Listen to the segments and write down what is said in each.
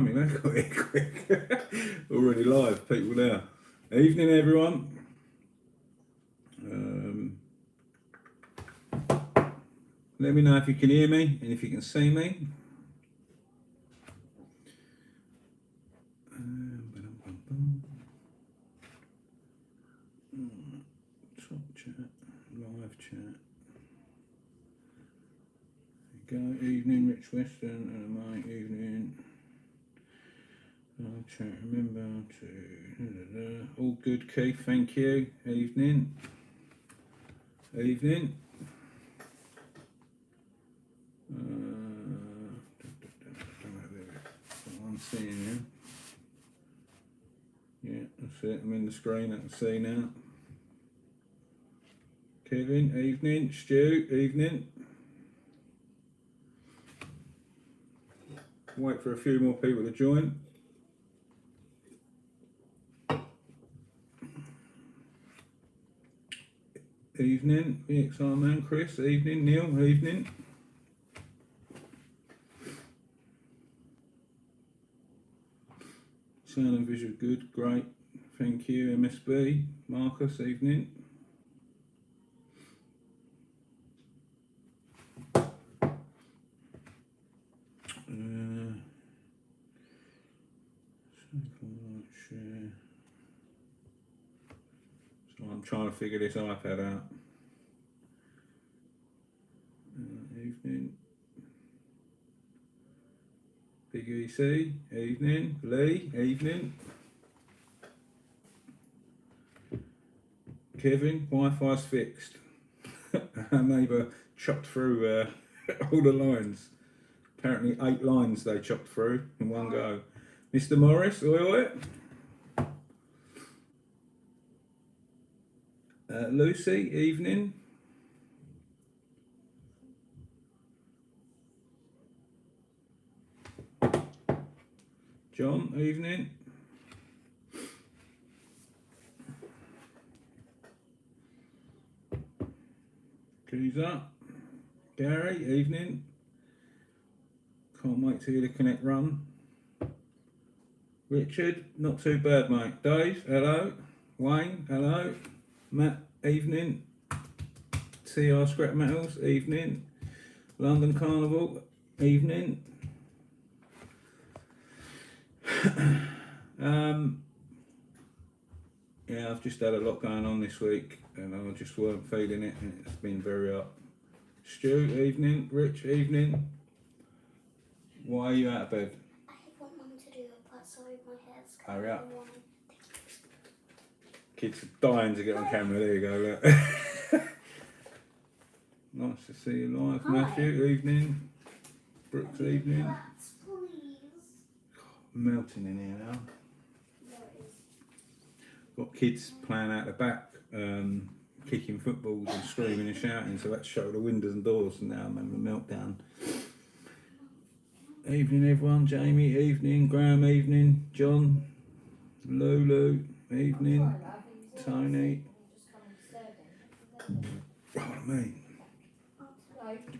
That got here quick. Already live, people now. Evening, everyone. Let me know if you can hear me and if you can see me. Top chat, live chat. There you go. Evening, Rich Weston and my evening. Live chat. Remember to all good, Keith. Thank you. Evening. Evening. I'm seeing you. Yeah, that's it. I'm in the screen. I can see now. Kevin, evening. Stu, evening. Wait for a few more people to join. Evening, VXR man, Chris, evening, Neil, evening. Sound and visual good, great, thank you, MSB, Marcus, evening. So I'm trying to figure this iPad out. Evening. Big EC, evening. Lee, evening. Kevin, Wi-Fi's fixed. Our neighbour chopped through all the lines. Apparently 8 lines they chopped through in one go. Mr. Morris, oi oi. Lucy, evening. John, evening. Keys up. Gary, evening. Can't wait to hear the Connect run. Richard, not too bad, mate. Dave, hello. Wayne, hello. Matt, evening. TR Scrap Metals, evening. London Carnival, evening. Yeah, I've just had a lot going on this week and I just weren't feeling it and it's been very up. Stu, evening. Rich, evening. Why are you out of bed? I want Mum to do it, but sorry, my hair's Hurry up. wine. Kids are dying to get on camera. There you go. Look. Nice to see you live. Hi. Matthew, evening. Brooks, evening. Relax, please. Melting in here now. There it is. Got kids playing out the back, kicking footballs and screaming and shouting, so let's shut all the windows and doors, and now I'm having a meltdown. Evening everyone, Jamie, evening, Graham, evening, John, Lulu, evening, Tony. What I mean?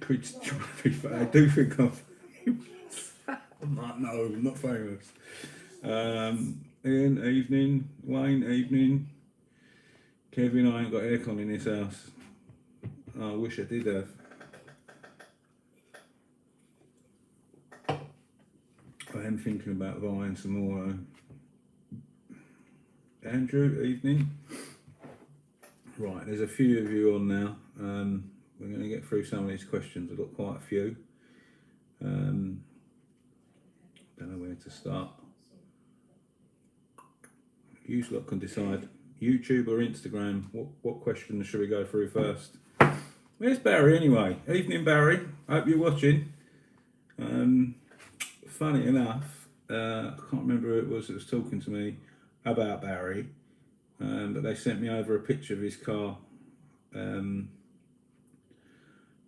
Kids trying to be funny. I do think I'm famous. I'm like, no, I'm not famous. Ian, evening, Wayne, evening. Kevin, I ain't got aircon in this house. Oh, I wish I did have. I am thinking about buying some more. Andrew, evening. Right, there's a few of you on now. We're going to get through some of these questions. I've got quite a few. Don't know where to start. You lot can decide. YouTube or Instagram, what questions should we go through first? Where's Barry anyway? Evening Barry, hope you're watching. Funny enough, I can't remember who it was that was talking to me about Barry, but they sent me over a picture of his car.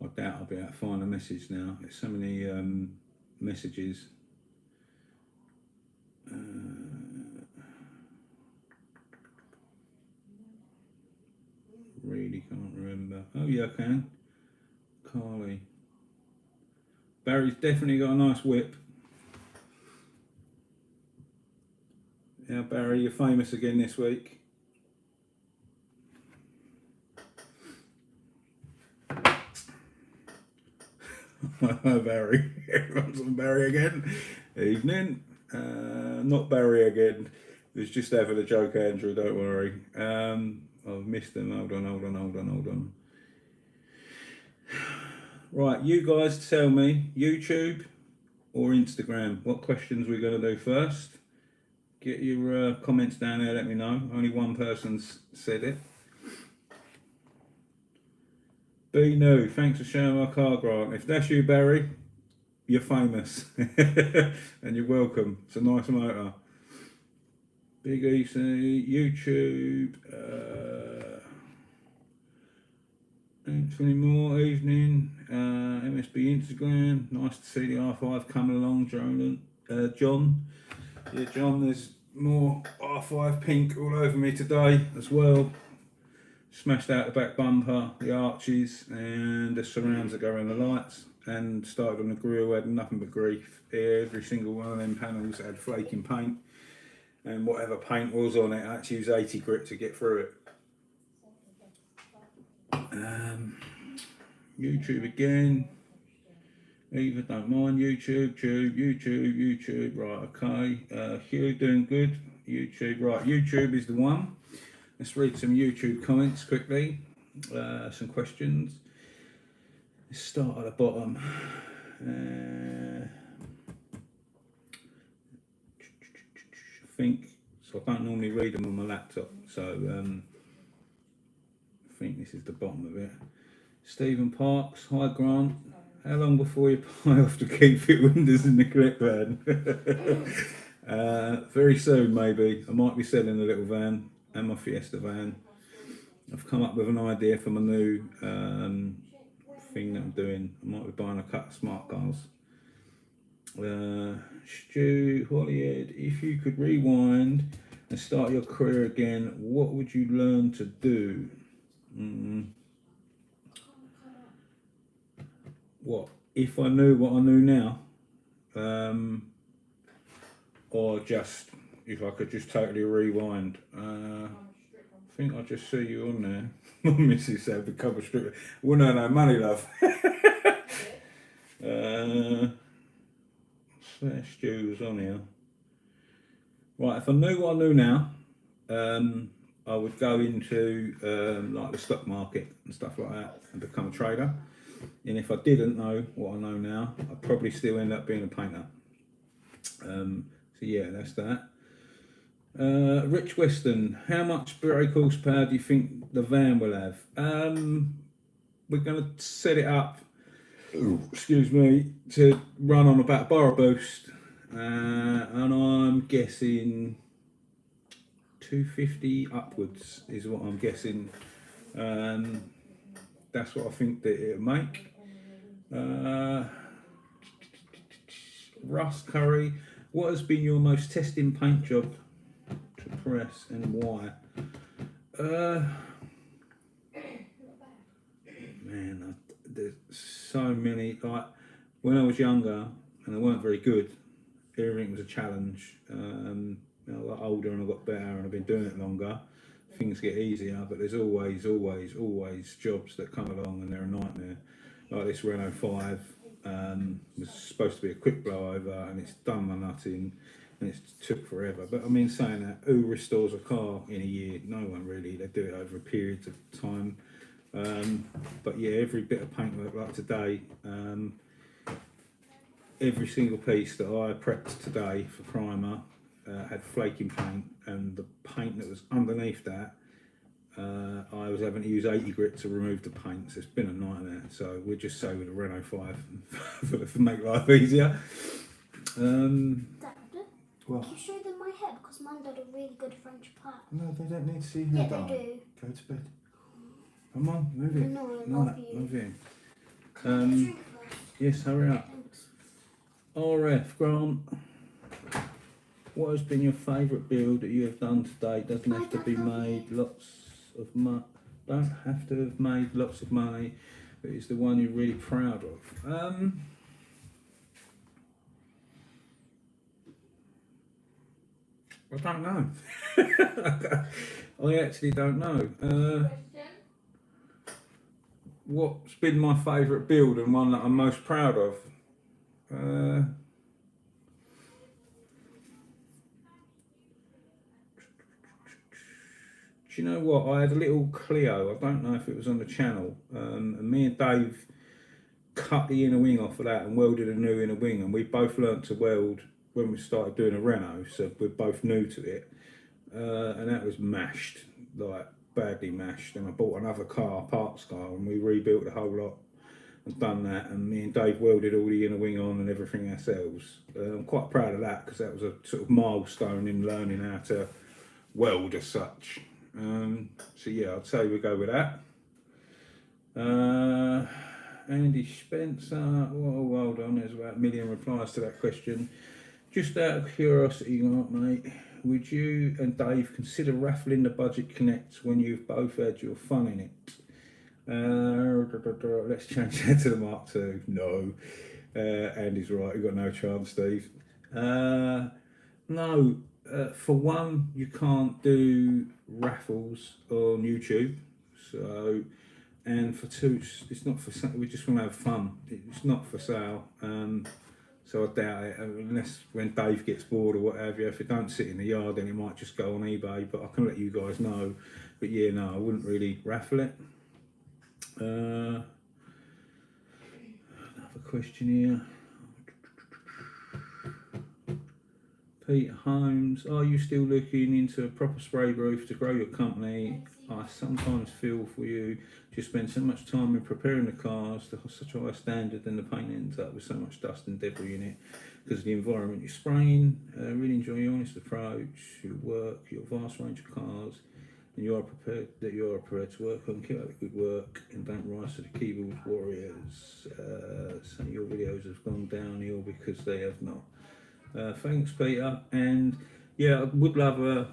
I doubt I'll be able to find a message now. There's so many messages. Really can't remember. Oh yeah, I can. Carly. Barry's definitely got a nice whip. Now Barry, you're famous again this week. Hi Barry, everyone's on Barry again. Evening. Not Barry again. It's just having a joke, Andrew, don't worry. I've missed them. Hold on. Right, you guys tell me, YouTube or Instagram, what questions we're going to do first. Get your comments down there, let me know. Only one person's said it. Be new, thanks for sharing my car, Grant. If that's you, Barry, you're famous. And you're welcome. It's a nice motor. Big EC, YouTube, Anthony Moore, evening, MSB Instagram, nice to see the R5 coming along, John. Yeah, John, there's more R5 pink all over me today as well. Smashed out the back bumper, the arches, and the surrounds that go around the lights, and started on the grille, had nothing but grief. Every single one of them panels had flaking paint, and whatever paint was on it, I had to use 80 grit to get through it. YouTube again. Eva, don't mind YouTube. Right, okay. Hugh, doing good. YouTube, right. YouTube is the one. Let's read some YouTube comments quickly. Some questions. Let's start at the bottom. I think so. I don't normally read them on my laptop, so I think this is the bottom of it. Stephen Parks, hi Grant. How long before you buy off the keep fit windows in the correct van? Very soon, maybe. I might be selling the little van and my Fiesta van. I've come up with an idea for my new thing that I'm doing. I might be buying a couple of smart cars. Stu Hollyhead, if you could rewind and start your career again, what would you learn to do? What if I knew what I knew now, or just if I could just totally rewind? I think I just see you on there. My missus said become a stripper. Well, no money, love. Stu was on here. Right, if I knew what I knew now, I would go into like the stock market and stuff like that and become a trader. And if I didn't know what I know now, I'd probably still end up being a painter. So yeah, that's that. Rich Weston, how much brake horsepower do you think the van will have? We're going to set it up, excuse me, to run on about a bar boost, and I'm guessing 250 upwards is what I'm guessing. That's what I think that it'll make. Russ Curry, what has been your most testing paint job to press and why? Man, there's so many. Like when I was younger and I weren't very good, everything was a challenge. I got older and I got better and I've been doing it longer. Things get easier, but there's always jobs that come along and they're a nightmare. Like this Renault 5 was supposed to be a quick blowover and it's done my nutting and it took forever. But I mean, saying that, who restores a car in a year? No one really. They do it over a period of time. But yeah, every bit of paintwork like today, every single piece that I prepped today for primer had flaking paint, and the paint that was underneath that, I was having to use 80 grit to remove the paint, so it's been a nightmare. So we'll just say with a Renault 5 to make life easier. Dad, Well, can you show them my hair? Because mine did a really good French part. no, they don't need to see you. Yeah, they do. Go to bed. Come on, move it. No, I love you. Move in. Can I get a drink first? Yes, hurry up. Thanks. RF, Grant. What has been your favourite build that you have done today? Doesn't have to be made lots of money. Don't have to have made lots of money, but it's the one you're really proud of. I don't know. I actually don't know. What's been my favourite build and one that I'm most proud of? Do you know what? I had a little Clio. I don't know if it was on the channel. And me and Dave cut the inner wing off of that and welded a new inner wing. And we both learnt to weld when we started doing a Renault. So we're both new to it. And that was mashed, like badly mashed. And I bought another car, parts car, and we rebuilt the whole lot and done that. And me and Dave welded all the inner wing on and everything ourselves. I'm quite proud of that because that was a sort of milestone in learning how to weld as such. So yeah, I'd say we go with that. Andy Spencer, well done. There's about 1 million replies to that question. Just out of curiosity, mate, would you and Dave consider raffling the Budget Connect when you've both had your fun in it? Let's change that to the Mark II. No. Andy's right, you've got no chance, Steve. No. For one, you can't do raffles on YouTube. So, and for two, it's not for sale. We just want to have fun. It's not for sale. So I doubt it, unless when Dave gets bored or what have you. If it don't sit in the yard, then it might just go on eBay. But I can let you guys know. But yeah, no, I wouldn't really raffle it. Another question here. Pete Holmes, are you still looking into a proper spray roof to grow your company? I sometimes feel for you. You spend so much time in preparing the cars to such a high standard, and the paint ends up with so much dust and debris in it because of the environment you're spraying. Really enjoy your honest approach, your work, your vast range of cars, and you are prepared to work on. Keep up the good work and don't rise to the keyboard warriors. Some of your videos have gone downhill because they have not. Thanks, Peter. And yeah, I would love a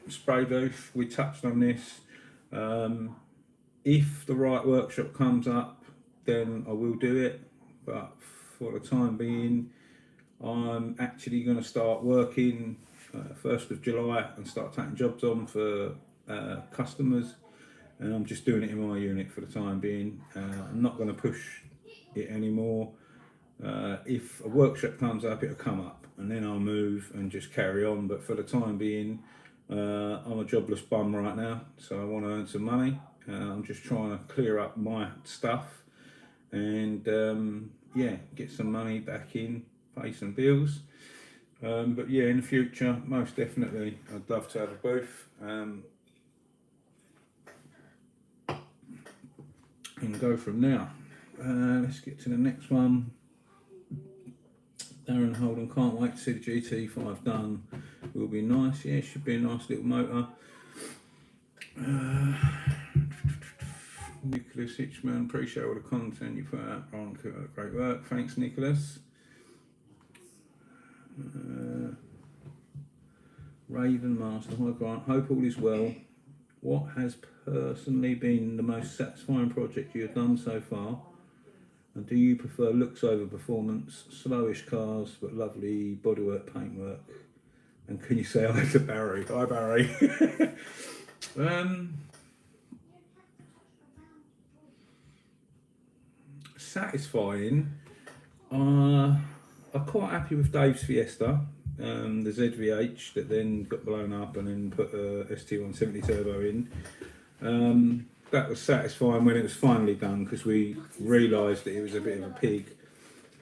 spray booth. We touched on this. If the right workshop comes up, then I will do it. But for the time being, I'm actually going to start working 1st of July and start taking jobs on for customers. And I'm just doing it in my unit for the time being. I'm not going to push it anymore. If a workshop comes up, it'll come up and then I'll move and just carry on. But for the time being, I'm a jobless bum right now, so I want to earn some money. I'm just trying to clear up my stuff and yeah, get some money back in, pay some bills. But yeah, in the future, most definitely, I'd love to have a booth and go from there. Let's get to the next one. Darren Holden, can't wait to see the GT5 done. Will be nice. Yeah, should be a nice little motor. Nicholas Hitchman, appreciate all the content you put out. Ron, great work. Thanks, Nicholas. Raven Master, hi Grant. Hope all is well. What has personally been the most satisfying project you have done so far? And do you prefer looks over performance, slowish cars but lovely bodywork, paintwork? And can you say hi to Barry? Hi Barry. Satisfying. I'm quite happy with Dave's Fiesta, the ZVH that then got blown up and then put a ST170 turbo in. That was satisfying when it was finally done because we realised that it was a bit of a pig.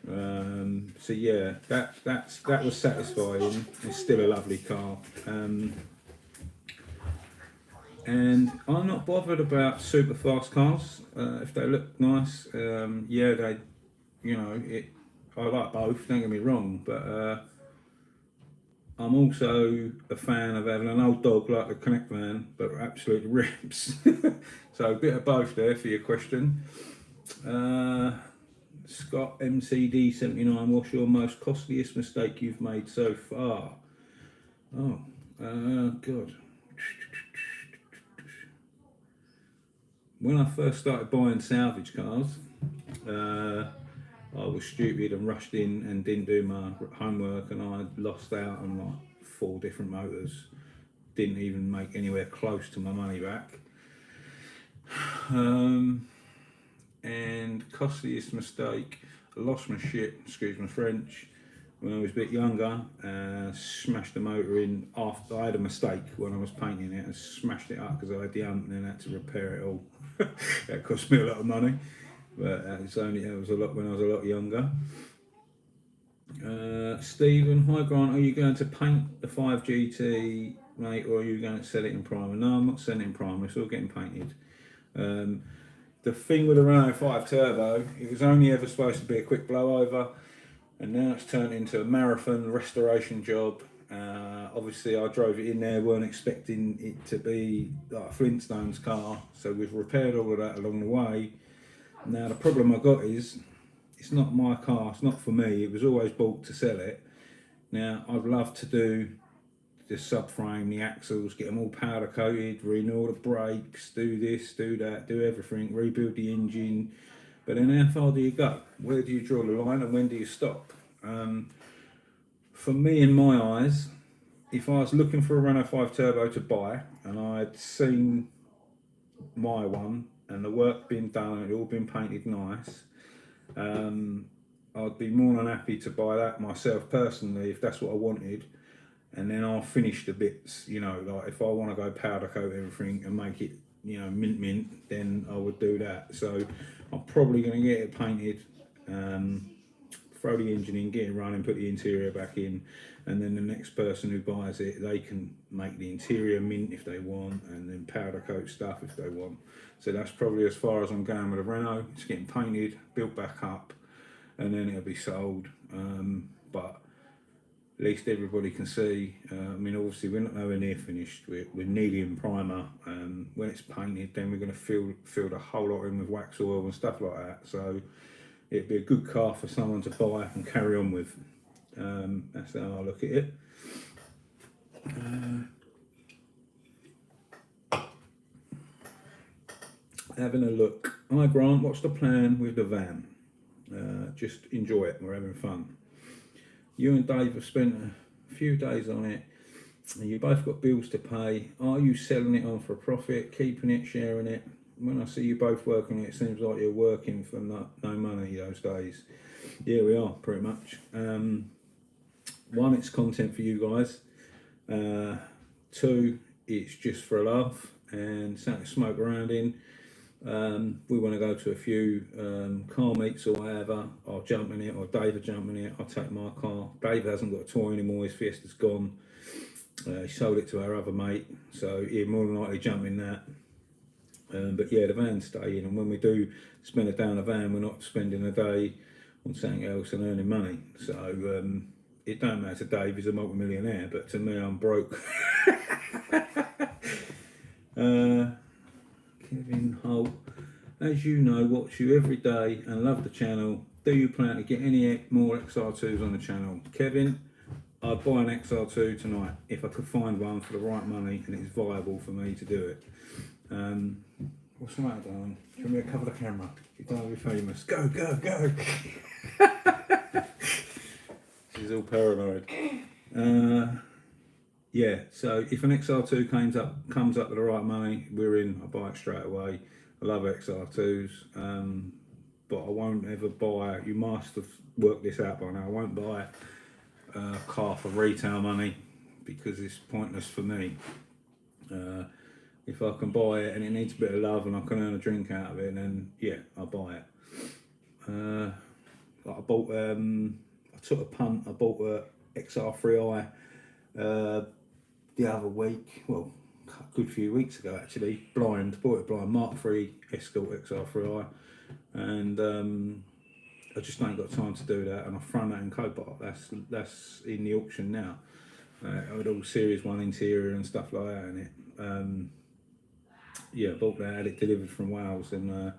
So yeah, that was satisfying. It's still a lovely car. And I'm not bothered about super fast cars if they look nice. Yeah, they, you know, I like both. Don't get me wrong, but I'm also a fan of having an old dog like the Connect van, but absolute rips. So a bit of both there for your question. Scott MCD79, what's your most costliest mistake you've made so far? Oh, God. When I first started buying salvage cars, I was stupid and rushed in and didn't do my homework, and I lost out on like 4 different motors. Didn't even make anywhere close to my money back. And costliest mistake, I lost my shit, excuse my French, when I was a bit younger. Smashed the motor in after I had a mistake when I was painting it and smashed it up because I had the hump and then had to repair it all. That cost me a lot of money, but it was a lot when I was a lot younger. Stephen, hi Grant, are you going to paint the 5GT, mate, or are you going to sell it in primer? No, I'm not selling it in primer, it's all getting painted. The thing with the Renault 5 Turbo, it was only ever supposed to be a quick blowover, and now it's turned into a marathon restoration job. Obviously I drove it in there, weren't expecting it to be like a Flintstones car, so we've repaired all of that along the way. Now the problem I got is, it's not my car, it's not for me, it was always bought to sell it. Now I'd love to do the subframe, the axles, get them all powder coated, renew the brakes, do this, do that, do everything, rebuild the engine. But then how far do you go? Where do you draw the line and when do you stop? For me, in my eyes, if I was looking for a Renault 5 Turbo to buy and I'd seen my one and the work been done and it all been painted nice, I'd be more than happy to buy that myself personally if that's what I wanted. And then I'll finish the bits, you know, like if I want to go powder coat everything and make it, you know, mint, then I would do that. So I'm probably going to get it painted, throw the engine in, get it running, put the interior back in, and then the next person who buys it, they can make the interior mint if they want, and then powder coat stuff if they want. So that's probably as far as I'm going with a Renault. It's getting painted, built back up, and then it'll be sold. But at least everybody can see. I mean, obviously we're not nowhere near finished. We're nearly in primer. When it's painted, then we're going to fill the whole lot in with wax oil and stuff like that. So it'd be a good car for someone to buy and carry on with. That's how I look at it. Having a look. Hi Grant, what's the plan with the van? Just enjoy it. We're having fun. You and Dave have spent a few days on it, and you both got bills to pay. Are you selling it on for a profit, keeping it, sharing it? When I see you both working it seems like you're working for no money those days. Yeah, we are, pretty much. One, it's content for you guys. Two, it's just for a laugh and something to smoke around in. We want to go to a few car meets or whatever. I'll jump in it, or Dave will jump in it. I'll take my car. Dave hasn't got a toy anymore, his Fiesta's gone. He sold it to our other mate, so he'll more than likely jump in that. But yeah, the van's staying, and when we do spend a day on a van, we're not spending a day on something else and earning money. So it don't matter to Dave, he's a multi-millionaire, but to me, I'm broke. Kevin Holt, as you know, watch you every day and love the channel. Do you plan to get any more XR2s on the channel? Kevin, I'd buy an XR2 tonight if I could find one for the right money and it's viable for me to do it. What's the matter, darling? Do you want me to cover the camera? You don't want to be famous. Go, go, go! She's all paranoid. Yeah, so if an XR2 comes up with the right money, we're in. I buy it straight away. I love XR2s, but I won't ever buy. You must have worked this out by now. I won't buy a car for retail money because it's pointless for me. If I can buy it and it needs a bit of love and I can earn a drink out of it, then yeah, I'll buy it. Like I bought. I took a punt. I bought a XR3i. The other week, well, a good few weeks ago actually, bought it blind, Mark III Escort XR3i, and I just ain't got time to do that, and I've thrown that in Copart. That's in the auction now. I had all Series 1 interior and stuff like that in it. Yeah, bought that, had it delivered from Wales, and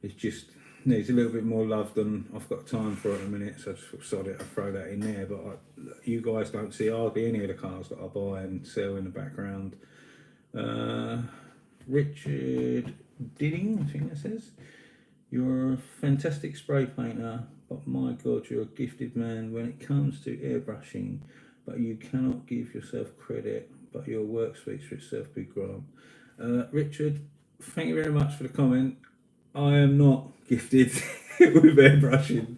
it just needs a little bit more love than I've got time for at the minute, so I just decided to throw that in there. But you guys don't see hardly any of the cars that I buy and sell in the background. Richard Didding, I think that says, you're a fantastic spray painter, but my God, you're a gifted man when it comes to airbrushing. but you cannot give yourself credit, but your work speaks for itself, big Grant. Richard, thank you very much for the comment. I am not gifted with airbrushing.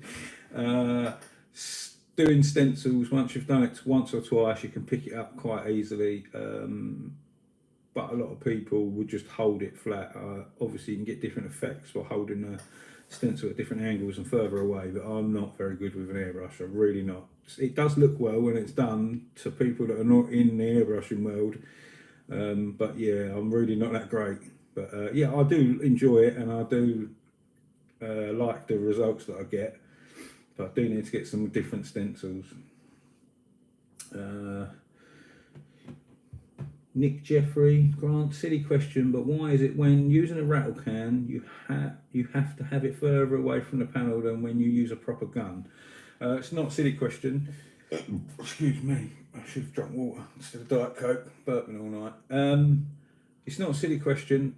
Doing stencils, once you've done it once or twice, you can pick it up quite easily. But a lot of people would just hold it flat. Obviously, you can get different effects by holding the stencil at different angles and further away, but I'm not very good with an airbrush. I'm really not. It does look well when it's done to people that are not in the airbrushing world, but yeah, I'm really not that great. But yeah, I do enjoy it, and I do like the results that I get, but I do need to get some different stencils. Nick Jeffrey, Grant, silly question, but why is it when using a rattle can you have to have it further away from the panel than when you use a proper gun? It's not a silly question. Excuse me, I should have drunk water instead of Diet Coke, burping all night. It's not a silly question.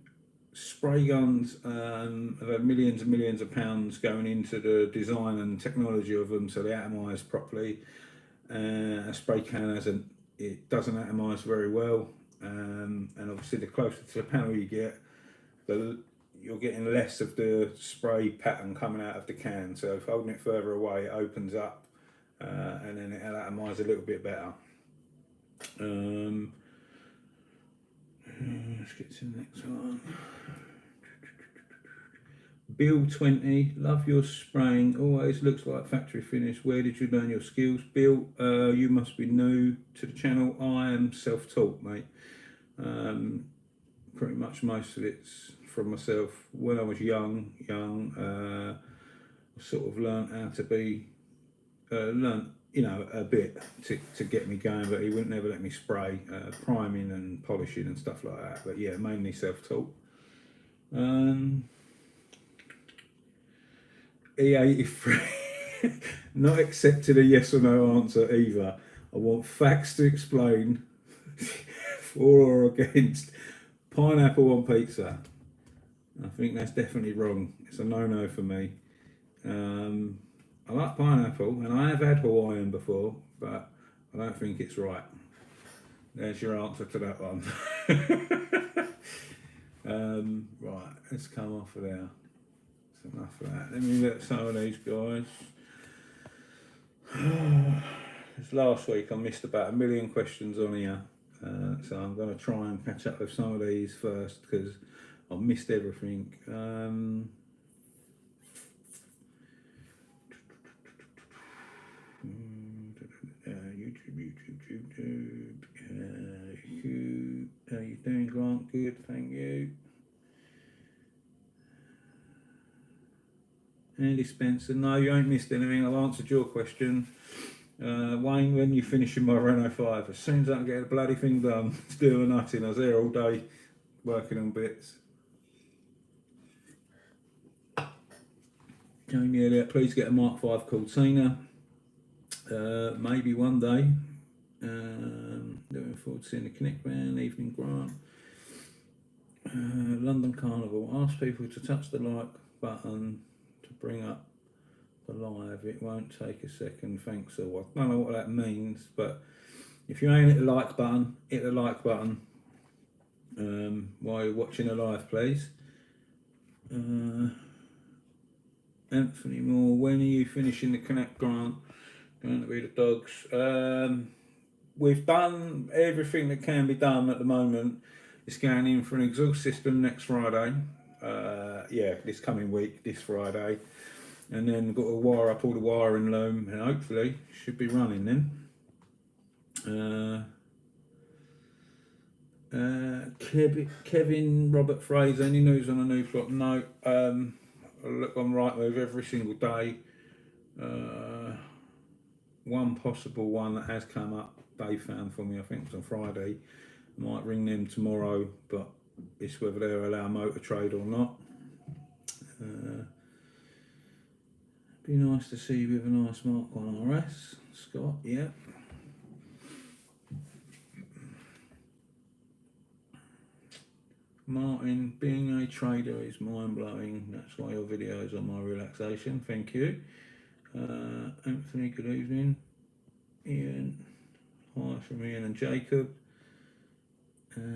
Spray guns have had millions and millions of pounds going into the design and technology of them, so they atomise properly. A spray can hasn't. It doesn't atomise very well. And obviously the closer to the panel you get, you're getting less of the spray pattern coming out of the can. So if holding it further away, it opens up, and then it'll atomise a little bit better. Let's get to the next one. Bill 20, love your spraying, always looks like factory finish. Where did you learn your skills? Bill, you must be new to the channel. I am self-taught, mate. Pretty much most of it's from myself. When I was young, I sort of learnt how to be, a bit to get me going, but he wouldn't never let me spray, priming and polishing and stuff like that. But yeah, mainly self-taught. E83, not accepted a yes or no answer either. I want facts to explain for or against pineapple on pizza. I think that's definitely wrong. It's a no-no for me. I like pineapple, and I have had Hawaiian before, but I don't think it's right. There's your answer to that one. Right, let's come off of there. That's enough of that. Let me let some of these guys. This last week I missed about 1 million questions on here, so I'm going to try and catch up with some of these first because I missed everything. YouTube. How you doing, Grant? Good, thank you. Andy Spencer, no, you ain't missed anything. I've answered your question. Wayne, when you finishing my Renault 5? As soon as I can get the bloody thing done, still a nutting. I was there all day working on bits. Jamie Elliott, please get a Mark 5 called Cena. Maybe one day. Looking forward to seeing the Connect Van, Evening Grant. London Carnival, ask people to touch the like button to bring up the live. It won't take a second, thanks all. I don't know what that means, but if you ain't hit the like button, hit the like button while you're watching a live, please. Anthony Moore, when are you finishing the Connect Grant? Going to be the dogs. We've done everything that can be done at the moment. It's going in for an exhaust system next Friday. This coming week, this Friday. And then got to wire up all the wiring loom, and hopefully should be running then. Kevin Robert Fraser, any news on a new plot? No. I look on Rightmove every single day. One possible one that has come up, they found for me, I think it was on Friday. I might ring them tomorrow, but it's whether they'll allow motor trade or not. Be nice to see you with a nice Mark 1 RS, Scott, yeah. Martin, being a trader is mind-blowing. That's why your videos are my relaxation. Thank you. Anthony, good evening. Ian, Hi from Ian and Jacob.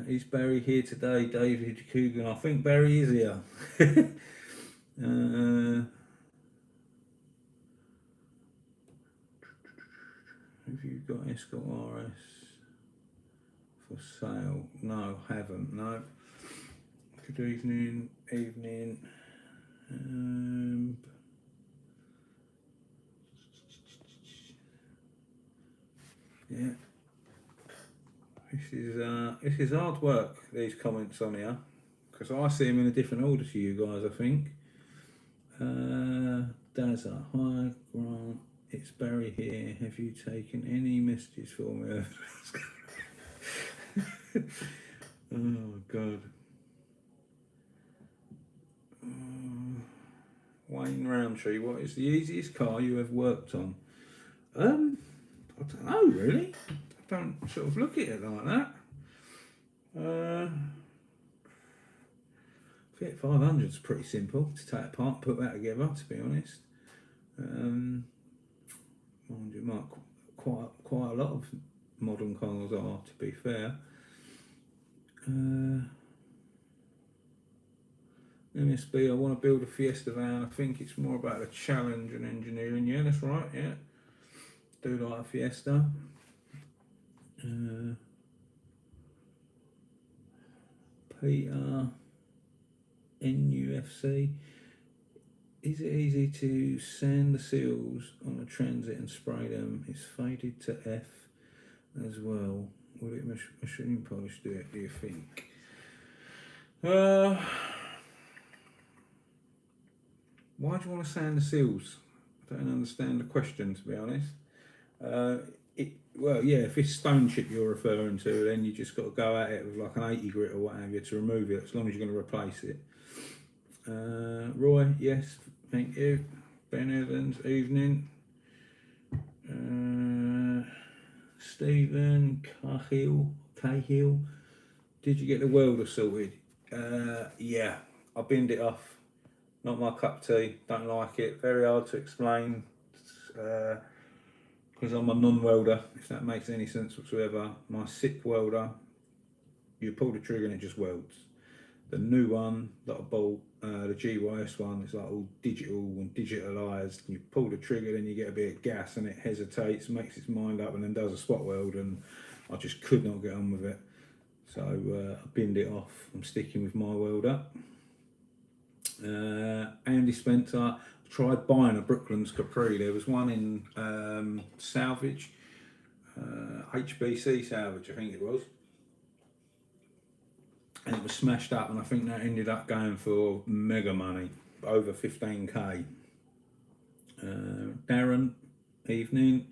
Is Barry here today? David Coogan. I think Barry is here. Have you got Escort RS for sale? No, haven't. No. Good evening. Evening. Yeah. This is hard work, these comments on here, because I see them in a different order to you guys, I think. Dazza, hi Grant, it's Barry here. Have you taken any messages for me? Oh God. Wayne Roundtree, what is the easiest car you have worked on? I don't know really. I don't sort of look at it like that. Fiat 500 is pretty simple to take apart, put that together, to be honest. Mind you, quite a lot of modern cars are, to be fair. MSB, I want to build a Fiesta van. I think it's more about the challenge and engineering. Yeah, that's right, yeah. Do like a Fiesta. Peter, NUFC. Is it easy to sand the seals on a Transit and spray them? It's faded to F as well. Will it machine polish do it, do you think? Why do you want to sand the seals? I don't understand the question, to be honest. Well, yeah, if it's stone chip you're referring to, then you just got to go at it with like an 80 grit or what have you to remove it, as long as you're going to replace it. Roy, yes, thank you. Ben Evans, evening. Stephen Cahill, did you get the welder sorted? Yeah, I binned it off. Not my cup of tea, don't like it. Very hard to explain. Because I'm a non-welder, if that makes any sense whatsoever. My SIP welder, you pull the trigger and it just welds. The new one that I bought, the GYS one, it's like all digital and digitalised. You pull the trigger, then you get a bit of gas and it hesitates, makes its mind up and then does a spot weld, and I just could not get on with it. So I binned it off. I'm sticking with my welder. Andy Spencer, tried buying a Brooklands Capri. There was one in salvage, HBC salvage I think it was, and it was smashed up, and I think that ended up going for mega money, over 15k. Darren, evening.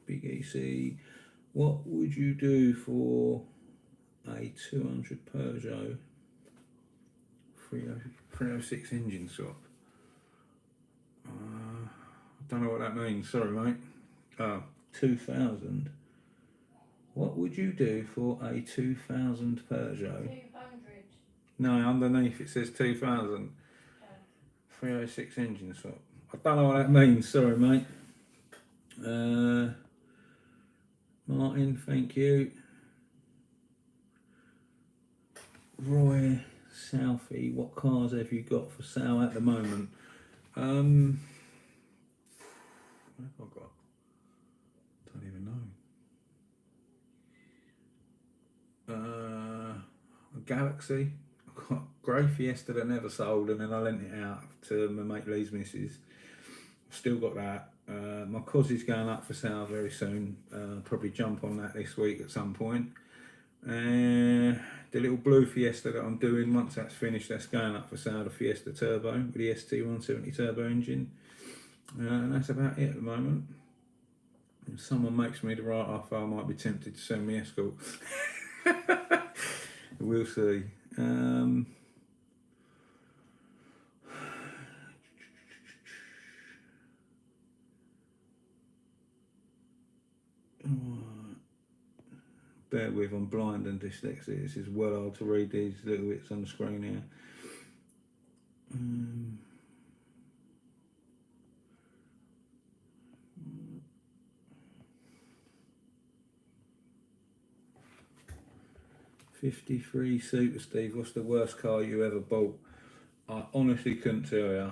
Big EC, what would you do for a 200 Peugeot 306 engine swap? I don't know what that means, sorry mate. 2000. What would you do for a 2000 Peugeot? 200. No, underneath it says 2000. 306 engine swap. I don't know what that means, sorry mate. Martin, thank you. Roy Southie, what cars have you got for sale at the moment? What have I got? Don't even know. A Galaxy. I've got grey Fiesta that never sold, and then I lent it out to my mate Lee's missus. I've still got that. My Cossy's going up for sale very soon. Probably jump on that this week at some point. The little blue Fiesta that I'm doing, once that's finished, that's going up for sale, the Fiesta Turbo with the ST170 turbo engine. And that's about it at the moment. If someone makes me the right offer, I might be tempted to send me Escort. We'll see. Bear with, I'm blind and dyslexic. This is well hard to read these little bits on the screen here. 53 Super Steve, what's the worst car you ever bought? I honestly couldn't tell you.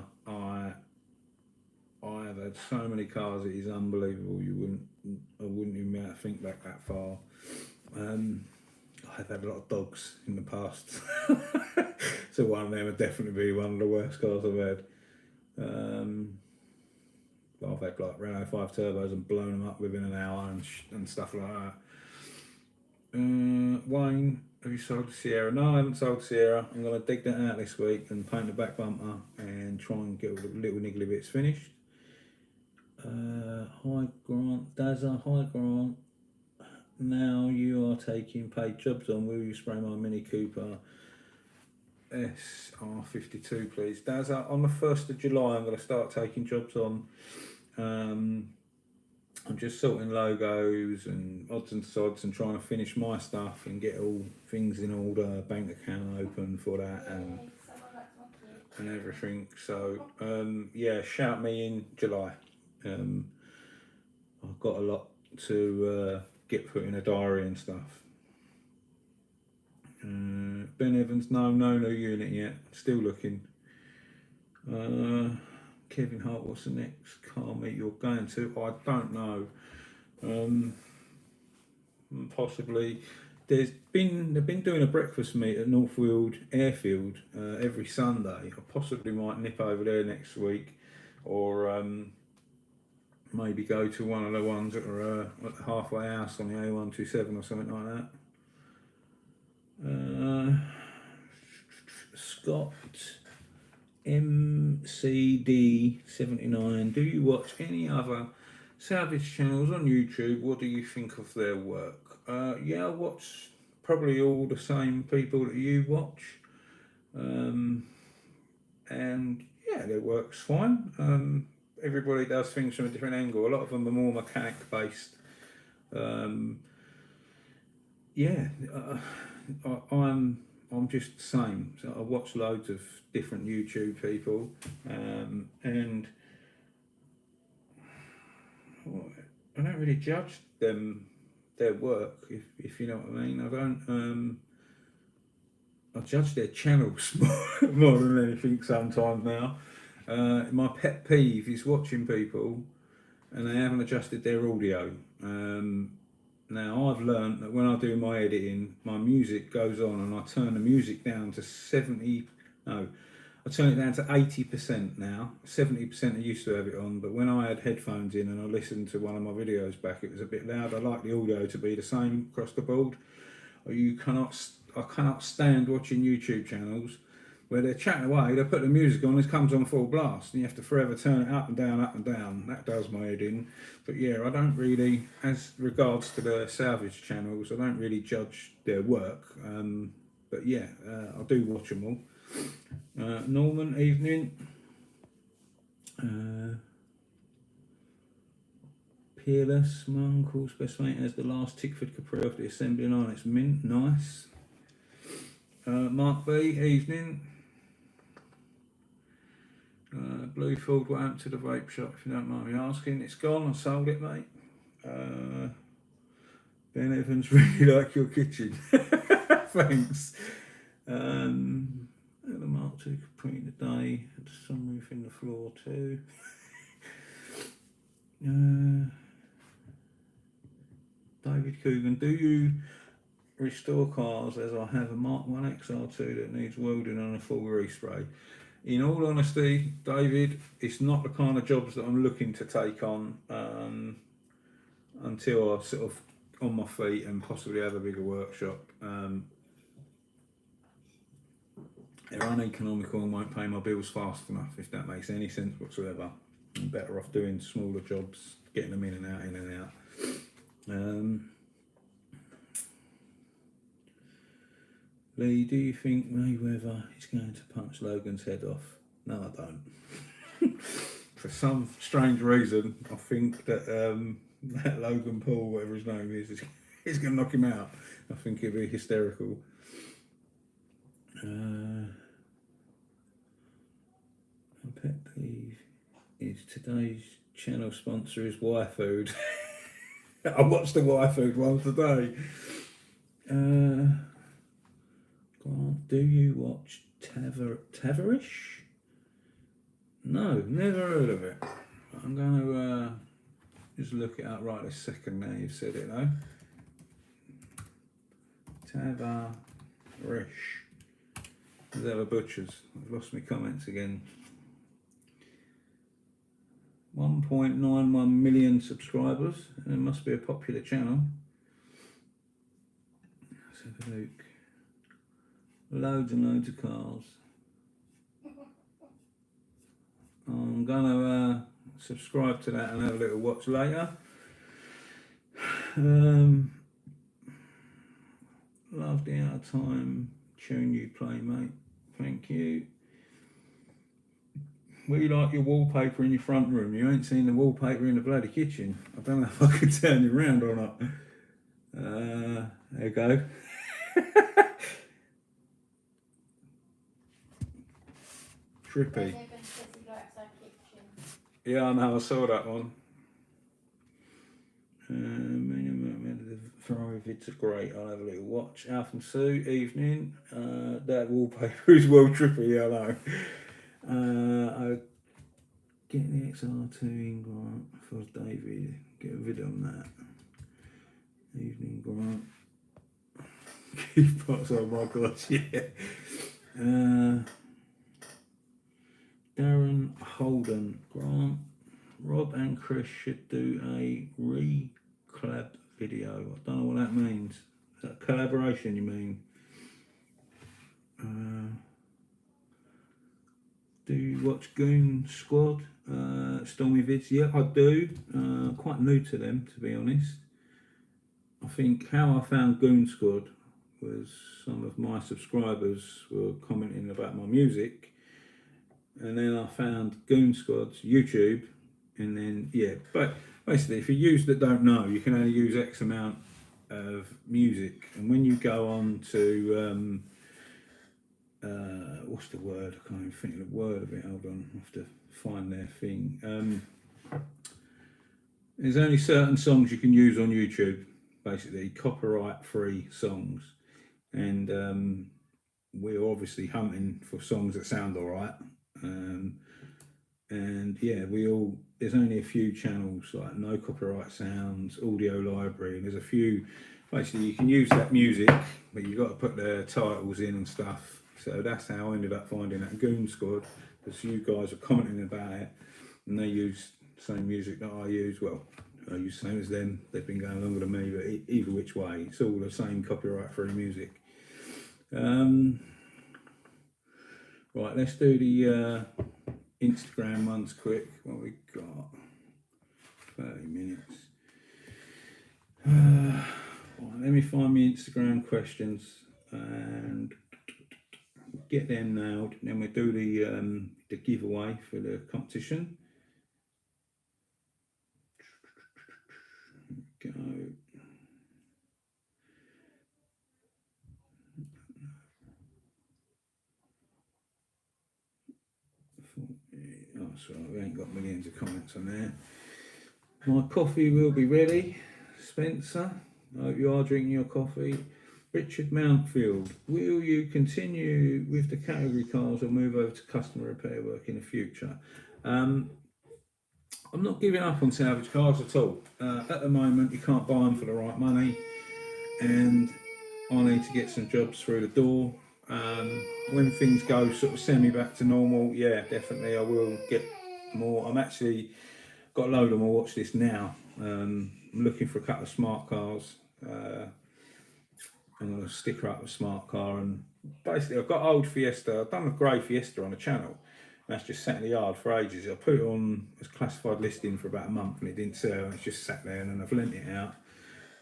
I've had so many cars, it is unbelievable. I wouldn't even be able to think back that far. I've had a lot of dogs in the past, so one of them would definitely be one of the worst cars I've had. I've had like Renault 5 turbos and blown them up within an hour and stuff like that. Wayne, have you sold the Sierra? No, I haven't sold the Sierra. I'm going to dig that out this week and paint the back bumper and try and get all the little niggly bits finished. Hi Grant, Dazza, hi Grant. Now you are taking paid jobs on. Will you spray my Mini Cooper SR52 please? Dazza, on the 1st of July I'm going to start taking jobs on. I'm just sorting logos and odds and sods and trying to finish my stuff and get all things in order, bank account open for that and everything. So yeah, shout me in July. I've got a lot to get put in a diary and stuff. Ben Evans, no new unit yet, still looking. Kevin Hart, what's the next car meet you're going to? I don't know. Possibly. They've been doing a breakfast meet at Northfield Airfield every Sunday. I possibly might nip over there next week, or maybe go to one of the ones that are at the halfway house on the A127 or something like that. Scott MCD79, do you watch any other salvage channels on YouTube? What do you think of their work? Yeah, I watch probably all the same people that you watch, and yeah, their work's fine. Everybody does things from a different angle. A lot of them are more mechanic based. Yeah, I'm just the same. So I watch loads of different YouTube people, and I don't really judge their work, if you know what I mean. I don't. I judge their channels more than anything sometimes now. My pet peeve is watching people and they haven't adjusted their audio. Now I've learned that when I do my editing, my music goes on and I turn the music down to 80% now. 70% I used to have it on, but when I had headphones in and I listened to one of my videos back, it was a bit loud. I like the audio to be the same across the board. I cannot stand watching YouTube channels where they're chatting away, they put the music on, it comes on full blast, and you have to forever turn it up and down, up and down. That does my head in. But yeah, I don't really, as regards to the salvage channels, I don't really judge their work. But yeah, I do watch them all. Norman, evening. Peerless, my uncle's best mate has the last Tickford Capri off the assembly line. It's mint, nice. Mark B, evening. Blue Ford, what happened to the vape shop, if you don't mind me asking? It's gone, I sold it, mate. Ben Evans, really like your kitchen. Thanks. The Mark II Capri today, had the sunroof in the floor too. David Coogan, do you restore cars as I have a Mark 1 XR2 that needs welding and a full respray? In all honesty, David, it's not the kind of jobs that I'm looking to take on until I'm sort of on my feet and possibly have a bigger workshop. They're uneconomical and won't pay my bills fast enough, if that makes any sense whatsoever. I'm better off doing smaller jobs, getting them in and out, Lee, do you think Mayweather is going to punch Logan's head off? No, I don't. For some strange reason, I think that that Logan Paul, whatever his name is going to knock him out. I think it'd be hysterical. My pet peeve is today's channel sponsor is Y Food. I watched the Y Food one today. Grant, do you watch Taverish? No, never heard of it. I'm going to just look it up right this second now you've said it though. Taverish. There's ever butchers. I've lost my comments again. 1.91 million subscribers. And it must be a popular channel. Let's have a look. Loads and loads of cars. I'm gonna subscribe to that and have a little watch later. Love the out of time tune you play, mate. Thank you. We like your wallpaper in your front room. You ain't seen the wallpaper in the bloody kitchen. I don't know if I could turn you around or not. There you go. Trippy. Yeah, I know, I saw that one. The Ferrari vids are great. I'll have a little watch. Alf and Sue, evening. That wallpaper is well trippy, I know. I get the XR2 in Grant for David. Get a video on that. Evening Grant. Keep pots, oh my god, yeah. Darren Holden, Grant, Rob and Chris should do a re-collab video. I don't know what that means. Is that collaboration you mean? Do you watch Goon Squad? Stormy Vids? Yeah, I do. Quite new to them, to be honest. I think how I found Goon Squad was some of my subscribers were commenting about my music. And then I found Goon Squad's YouTube, and then yeah, but basically if you use that don't know, you can only use X amount of music, and when you go on to what's the word? I can't even think of the word of it. Hold on, I have to find their thing. There's only certain songs you can use on YouTube, basically copyright-free songs, and we're obviously hunting for songs that sound all right. And yeah, there's only a few channels like No Copyright Sounds, Audio Library, and there's a few, basically you can use that music, but you've got to put their titles in and stuff. So that's how I ended up finding that Goon Squad, because you guys are commenting about it, and they use the same music that I use. Well, I use the same as them, they've been going longer than me, but either which way, it's all the same copyright-free music. Right, let's do the Instagram ones quick. What we got? 30 minutes. Right, let me find my Instagram questions and get them nailed. Then we'll do the giveaway for the competition. Go. Oh, sorry, we ain't got millions of comments on there. My coffee will be ready, Spencer. I hope you are drinking your coffee. Richard Mountfield, will you continue with the category cars or move over to customer repair work in the future? I'm not giving up on salvage cars at all. At the moment, you can't buy them for the right money, and I need to get some jobs through the door. When things go sort of semi back to normal, yeah, definitely I will get more. I'm actually got a load on my watch list now. I'm looking for a couple of smart cars. I'm going to stick her up with a smart car, and basically I've got old Fiesta. I've done a grey Fiesta on a channel, and that's just sat in the yard for ages. I put it on as classified listing for about a month and it didn't sell, and it's just sat there, and then I've lent it out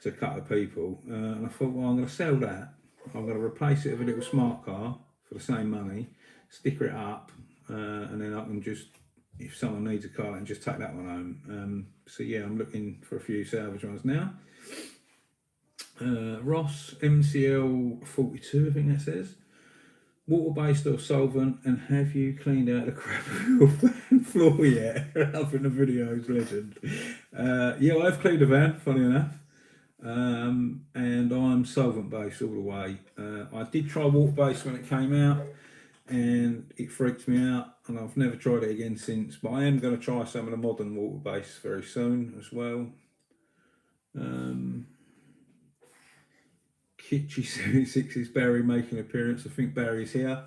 to a couple of people, and I thought, well, I'm going to sell that. I'm going to replace it with a little smart car for the same money, sticker it up, and then I can just, if someone needs a car, I can just take that one home. So yeah, I'm looking for a few salvage ones now. Ross MCL 42, I think that says. Water-based or solvent, and have you cleaned out the crap of your van floor yet? I think the video is legend. Yeah, I've cleaned a van, funny enough. and I'm solvent based all the way. I did try water based when it came out, and it freaked me out, and I've never tried it again since. But I am going to try some of the modern water based very soon as well. Kitschy 76 is Barry making an appearance. I think Barry's here.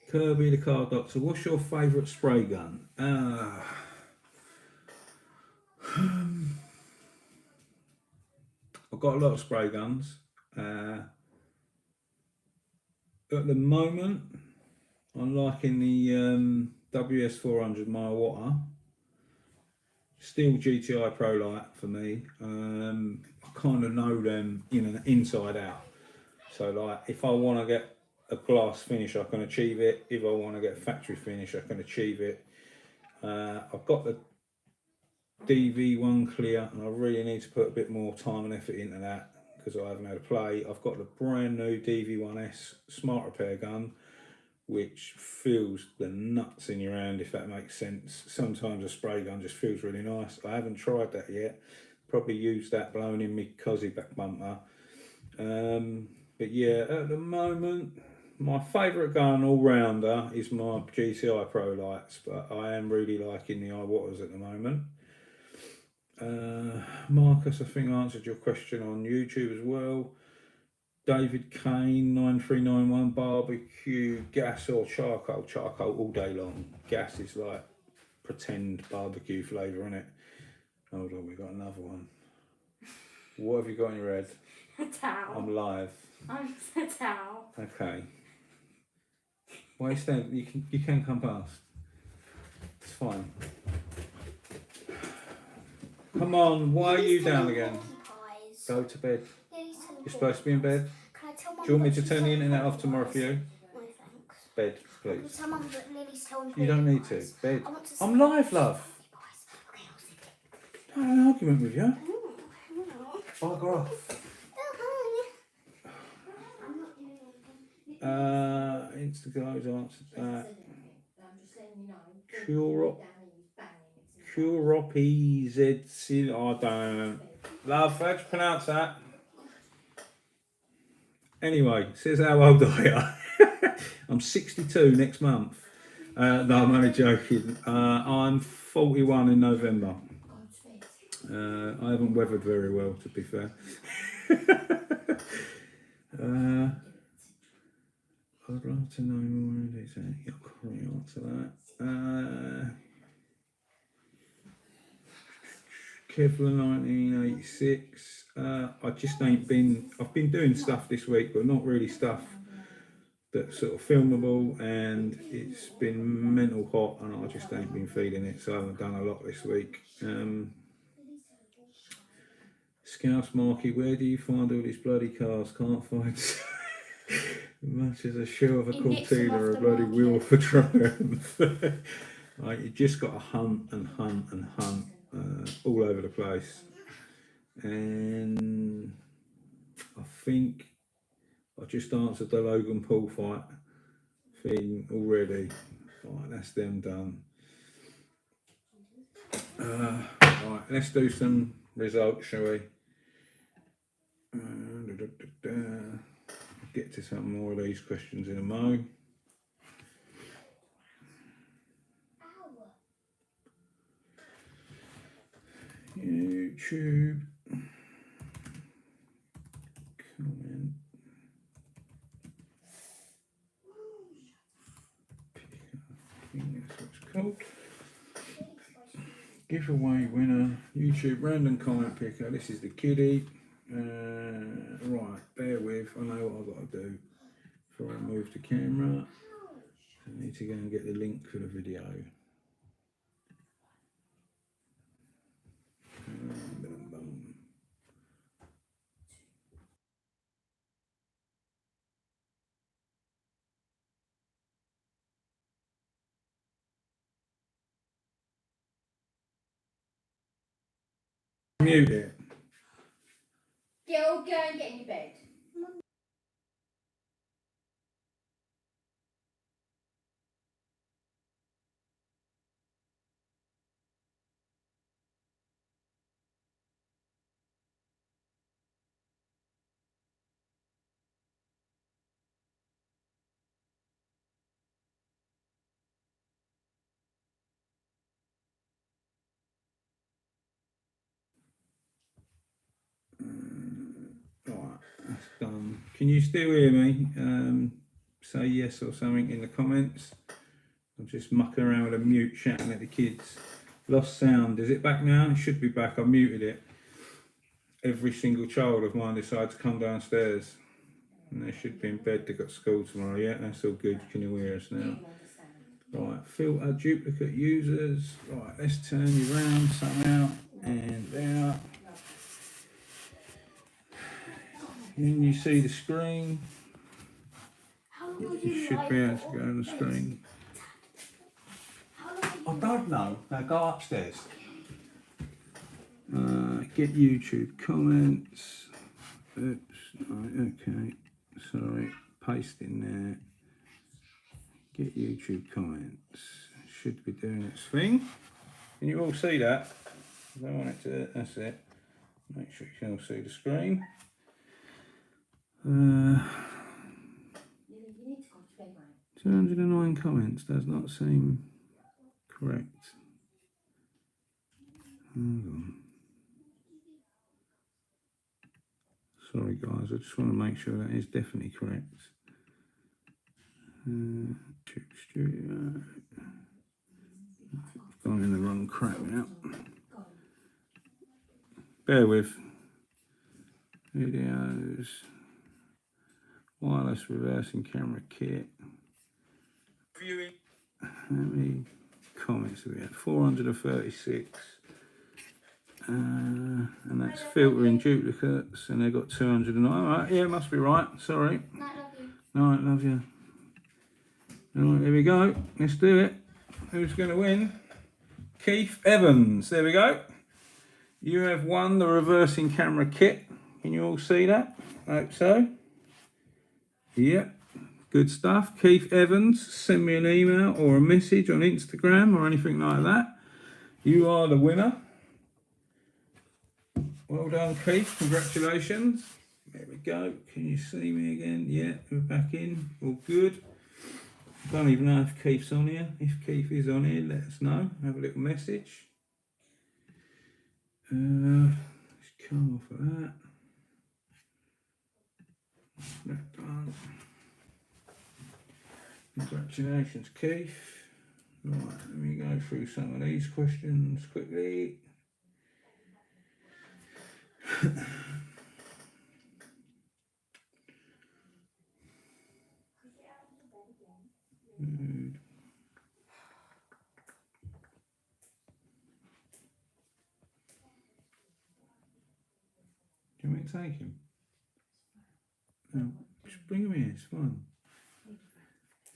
Kirby the car doctor, what's your favourite spray gun? I've got a lot of spray guns. At the moment, I'm liking the WS400 mile water. Still GTI Pro Light for me. I kind of know them inside out. So like, if I want to get a glass finish, I can achieve it. If I want to get a factory finish, I can achieve it. I've got the DV1 clear, and I really need to put a bit more time and effort into that because I haven't had a play. I've got the brand new DV1S smart repair gun, which feels the nuts in your hand, if that makes sense. Sometimes a spray gun just feels really nice. I haven't tried that yet. Probably use that blowing in my cosy back bumper. But yeah, at the moment, my favourite gun all rounder is my GTI Pro Lights, but I am really liking the iWaters at the moment. Marcus, I think I answered your question on YouTube as well. David Kane 9391 barbecue, gas or charcoal? Charcoal all day long. Gas is like pretend barbecue flavour, isn't it? Hold on, we got another one. What have you got in your head? A towel. I'm live. I'm a towel. Okay. Why you stand? You can come past. It's fine. Come on, why are you down again? Go to bed. You're supposed to be in bed. Can I tell Mum? Do you want me to turn the internet off tomorrow for you? No thanks. Bed, Can please. I tell Mum that Lily's telling You don't need to. Bed. I want to I'm live, love. Okay, I'll see I don't have an argument with you. you. Bugger off. I'm not doing anything. Instagram's answered that. Curopizz. I don't know. Love, how'd you pronounce that? Anyway, says how old I am. I'm 62 next month. No, I'm only joking. I'm 41 in November. I haven't weathered very well, to be fair. I'd love to know more. I can't really answer that. Kevlar 1986. I just ain't been. I've been doing stuff this week, but not really stuff that's sort of filmable, and it's been mental hot, and I just ain't been feeling it, so I haven't done a lot this week. Scouse Market, where do you find all these bloody cars? Can't find much as a show of a Cortina or a bloody wheel for Triumph. Like, you just got to hunt and hunt and hunt all over the place. And I think I just answered the Logan Paul fight thing already. Right, that's them done. Right, let's do some results, shall we? Get to some more of these questions in a mo. YouTube. Comment. I think that's what it's called. Giveaway winner. YouTube random comment picker. This is the kiddie. Right, bear with. I know what I've got to do before I move the camera. I need to go and get the link for the video. Mute it. Go and get in your bed. Can you still hear me? Say yes or something in the comments. I'm just mucking around with a mute, shouting at the kids. Lost sound. Is it back now? It should be back. I muted it. Every single child of mine decides to come downstairs. And they should be in bed. They've got school tomorrow. Yeah, that's all good. Can you hear us now? Right, filter duplicate users. Right, let's turn you round somehow. And there. Can you see the screen? How long will You should be able to go on the screen. I don't know. Now go upstairs. Get YouTube comments. Oops. Right, okay. Sorry. Paste in there. Get YouTube comments. Should be doing its thing. Can you all see that? I don't want it to. That's it. Make sure you can all see the screen. 209 comments does not seem correct. Hold on. Sorry guys, I just want to make sure that is definitely correct. Studio. I've gone in the wrong crap now. Bear with. Videos. Wireless reversing camera kit. Viewing. How many comments have we had? 436. And that's filtering duplicates, and they've got 209. Alright, yeah, must be right. Sorry. Night, love you. Night, love you. Alright, there we go. Let's do it. Who's going to win? Keith Evans. There we go. You have won the reversing camera kit. Can you all see that? I hope so. Yep. Good stuff. Keith Evans. Send me an email or a message on Instagram or anything like that. You are the winner. Well done, Keith. Congratulations. There we go. Can you see me again? Yeah, we're back in. All good. Don't even know if Keith's on here. If Keith is on here, let us know. Have a little message. Let's come off of that. That done. Congratulations, Keith. Right, let me go through some of these questions quickly. Do you want me to take him? No, just bring him here, it's fine.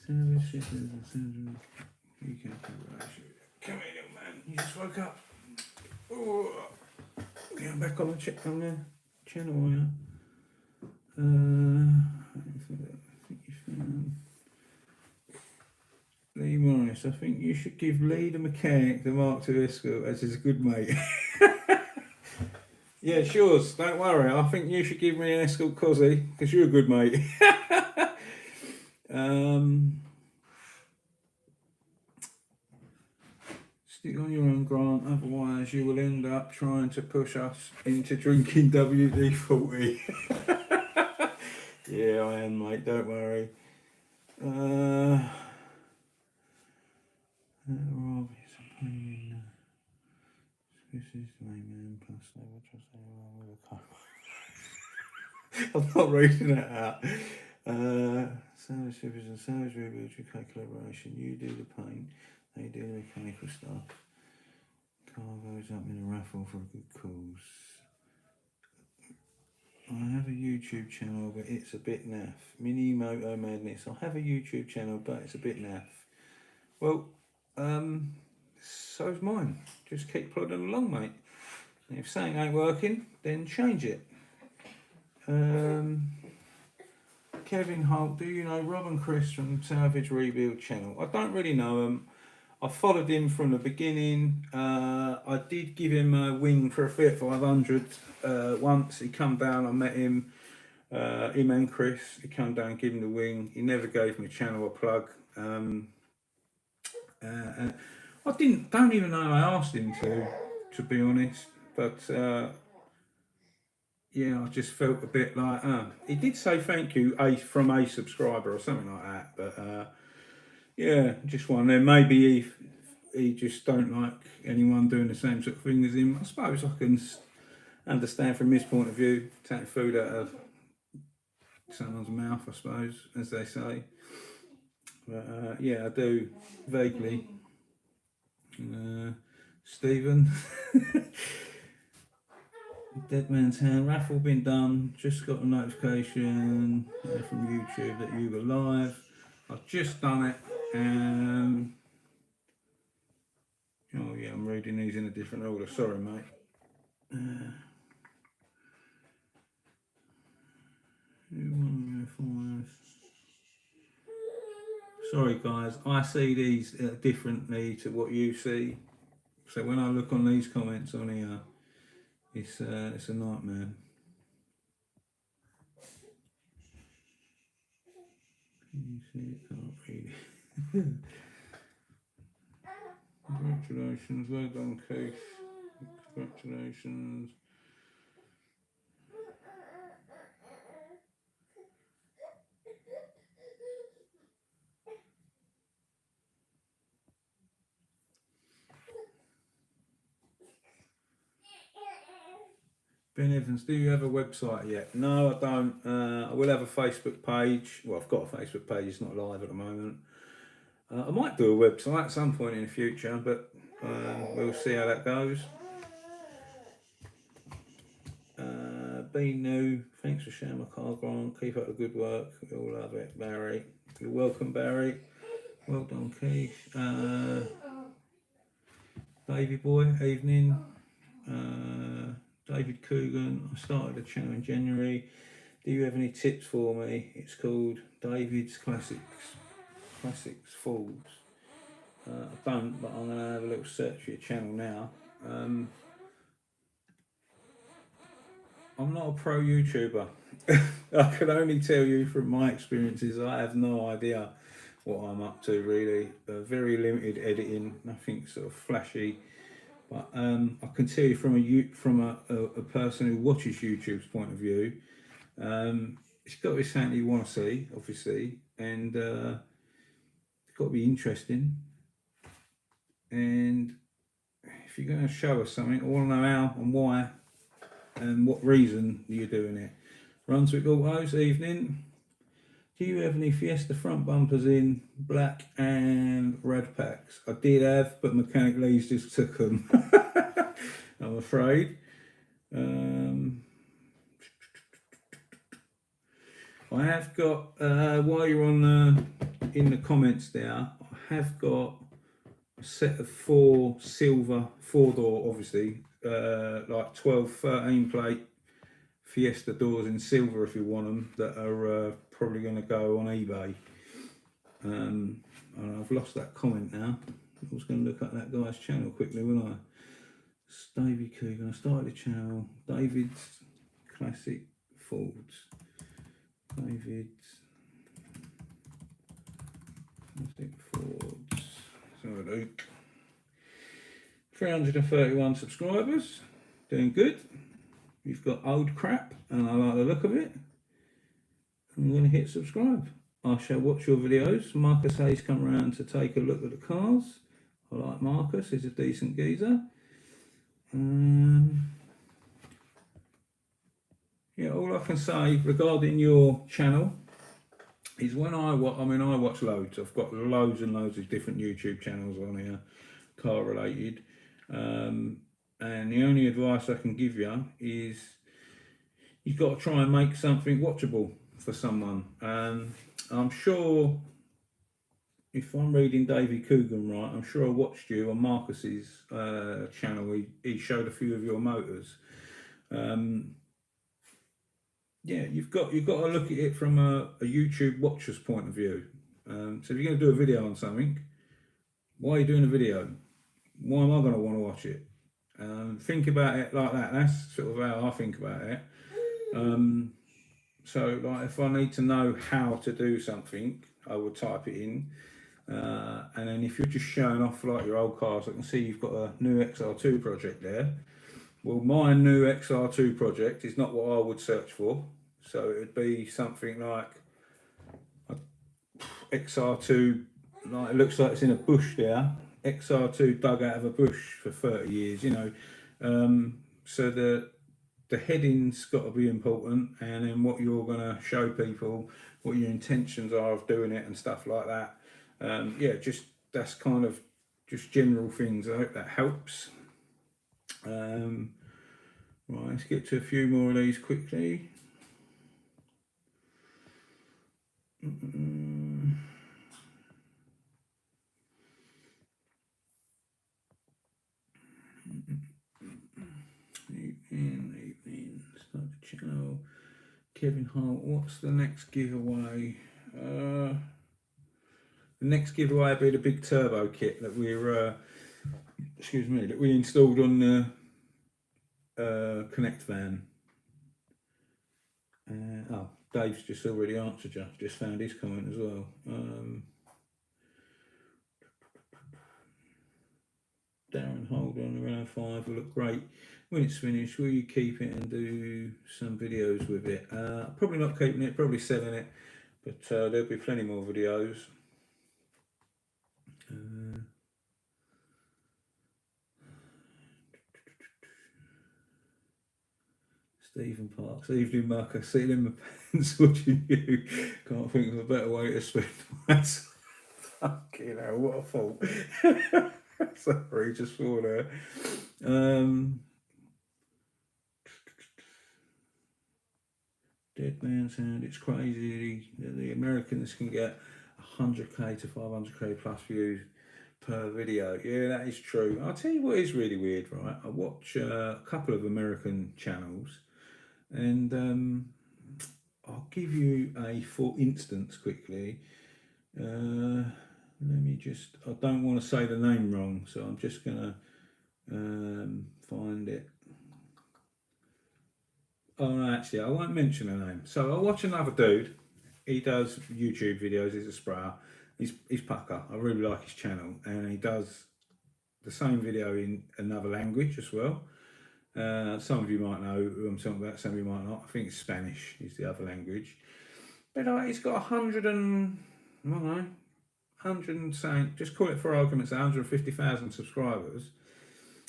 Service shippers and surgery. You can come here, little man. You just woke up. Oh, yeah, I'm back on the channel, are you? I think you found Lee Morris. I think you should give Lee the mechanic the Mark II escort as his good mate. Yeah, sure. Don't worry. I think you should give me an escort, Cozzy, because you're a good mate. Stick on your own, Grant. Otherwise, you will end up trying to push us into drinking WD-40. Yeah, I am, mate. Don't worry. Rob is a pain. This is the main man. Plus, they will trust anyone with a car. I'm not reading that out. Service shippers and service rebuilds, collaboration. You do the paint, they do the mechanical stuff. Car goes up in a raffle for a good cause. I have a YouTube channel, but it's a bit naff. Mini Moto Madness. I have a YouTube channel, but it's a bit naff. Well, so's mine. Just keep plodding along, mate. And if something ain't working, then change it. Kevin Holt, do you know Rob and Chris from Salvage Rebuild channel? I don't really know them. I followed him from the beginning. I did give him a wing for a Fiat 500 once. He come down, I met him, him and Chris. He come down, give him the wing. He never gave me a channel or plug. And I don't even know I asked him to be honest. But yeah, I just felt a bit like, he did say thank you from a subscriber or something like that, but yeah, just one there. Maybe he just don't like anyone doing the same sort of thing as him. I suppose I can understand from his point of view, taking food out of someone's mouth, I suppose, as they say. But yeah, I do vaguely. Stephen, Dead Man's Hand, Raffle been done. Just got a notification from YouTube that you were live. I've just done it. Oh yeah, I'm reading these in a different order. Sorry, mate. Sorry, guys. I see these differently to what you see. So when I look on these comments on here, it's a nightmare. Can you see it? Can't read it. Congratulations, well done, Keith. Congratulations. Ben Evans, do you have a website yet? No, I don't. I will have a Facebook page. Well, I've got a Facebook page. It's not live at the moment. I might do a website at some point in the future, but we'll see how that goes. Be new. Thanks for sharing my car, Grant. Keep up the good work. We all love it, Barry. You're welcome, Barry. Well done, Keith. Davy Boy, evening. David Coogan. I started a channel in January. Do you have any tips for me? It's called David's Classics Falls. I don't, but I'm going to have a little search for your channel now. I'm not a pro YouTuber. I can only tell you from my experiences, I have no idea what I'm up to really. Very limited editing, nothing sort of flashy. But I can tell you from a person who watches YouTube's point of view, it's got to be something you want to see, obviously, and it's got to be interesting. And if you're going to show us something, I want to know how and why and what reason you're doing it. Brunswick Autos, evening. Do you have any Fiesta front bumpers in black and red packs? I did have, but Mechanic Lee's just took them. I'm afraid. I have got, while you're on in the comments there, I have got a set of 4 silver, 4-door obviously, like 12, 13 plate Fiesta doors in silver if you want them, that are probably going to go on eBay. And I've lost that comment now. I was going to look at that guy's channel quickly, wasn't I? It's Davey Coogan. I started the channel. David's Classic Fords. David's Classic Fords. So Luke. 331 subscribers. Doing good. You've got old crap, and I like the look of it. I'm going to hit subscribe. I shall watch your videos. Marcus Hayes come around to take a look at the cars. I like Marcus, he's a decent geezer. Yeah, all I can say regarding your channel is when I watch loads. I've got loads and loads of different YouTube channels on here, car related. And the only advice I can give you is you've got to try and make something watchable for someone. I'm sure, if I'm reading Davey Coogan right, I'm sure I watched you on Marcus's channel. He showed a few of your motors. Yeah, you've got to look at it from a YouTube watcher's point of view. So if you're going to do a video on something, why are you doing a video? Why am I going to want to watch it? Think about it like that. That's sort of how I think about it. So like if I need to know how to do something, I would type it in. And then if you're just showing off like your old cars, I can see you've got a new XR2 project there. Well, my new XR2 project is not what I would search for. So it would be something like XR2, like it looks like it's in a bush there. XR2 dug out of a bush for 30 years, you know. So the heading's got to be important, and then what you're going to show people, what your intentions are of doing it and stuff like that. Yeah, just that's kind of just general things. I hope that helps. Right, let's get to a few more of these quickly. Evening, start the channel. Kevin Hart, what's the next giveaway? The next giveaway will be the big turbo kit that we're, that we installed on the Connect van. Oh, Dave's just already answered you. Just found his comment as well. Darren, hold on, the Renault 5 will look great. When it's finished, will you keep it and do some videos with it? Probably not keeping it, probably selling it, but there'll be plenty more videos. Stephen Parks, evening Mark, I see them in my pants watching you. Can't think of a better way to spend my time. Fucking hell, what a fault. Sorry, just for there. Dead Man Sound, it's crazy. The Americans can get 100k to 500k plus views per video. Yeah, that is true. I'll tell you what is really weird, right? I watch a couple of American channels, and I'll give you a for instance quickly. Let me just, I don't want to say the name wrong, so I'm just gonna find it. Oh no, actually I won't mention the name. So I watch another dude, he does YouTube videos, he's a sprayer, he's pucker, I really like his channel, and he does the same video in another language as well. Some of you might know who I'm talking about, some of you might not. I think it's Spanish is the other language. But he's got 100 and, I don't know, 100 and saying, just call it for argument's sake, 150,000 subscribers,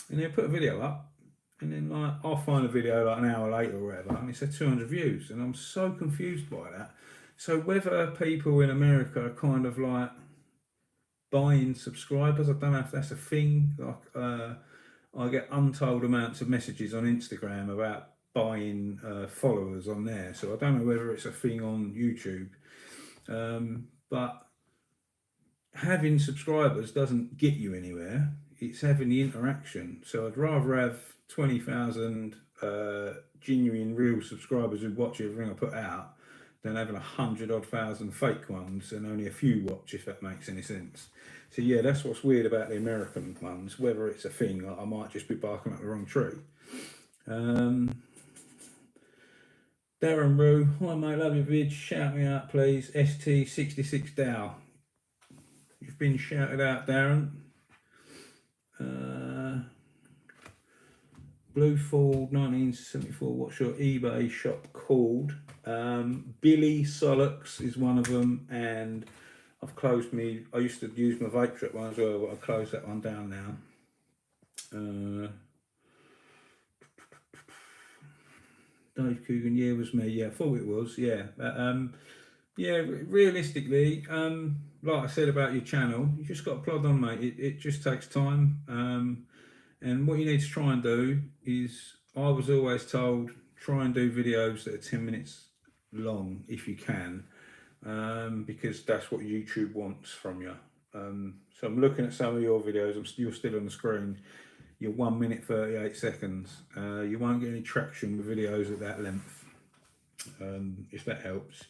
and he'll put a video up, and then like I'll find a video like an hour later or whatever, and it's at 200 views, and I'm so confused by that. So whether people in America are kind of like buying subscribers, I don't know if that's a thing. Like I get untold amounts of messages on Instagram about buying followers on there, so I don't know whether it's a thing on YouTube, but having subscribers doesn't get you anywhere. It's having the interaction. So I'd rather have 20,000 genuine real subscribers who watch everything I put out than having 100,000 fake ones and only a few watch, if that makes any sense. So yeah, that's what's weird about the American ones, whether it's a thing, like I might just be barking up the wrong tree. Darren Rue, hi mate, love your vid, shout me out please, ST66 Dow. You've been shouted out, Darren. Blue Ford 1974, what's your eBay shop called? Billy Solux is one of them, and I've closed me, I used to use my vape trip one as well, but I closed that one down now. Dave Coogan, yeah, it was me, yeah, I thought it was, yeah. Yeah, realistically, like I said about your channel, you just got to plod on, mate. It just takes time. And what you need to try and do is, I was always told, try and do videos that are 10 minutes long if you can, because that's what YouTube wants from you. So I'm looking at some of your videos, you're still on the screen, you're 1 minute 38 seconds. You won't get any traction with videos at that length, if that helps.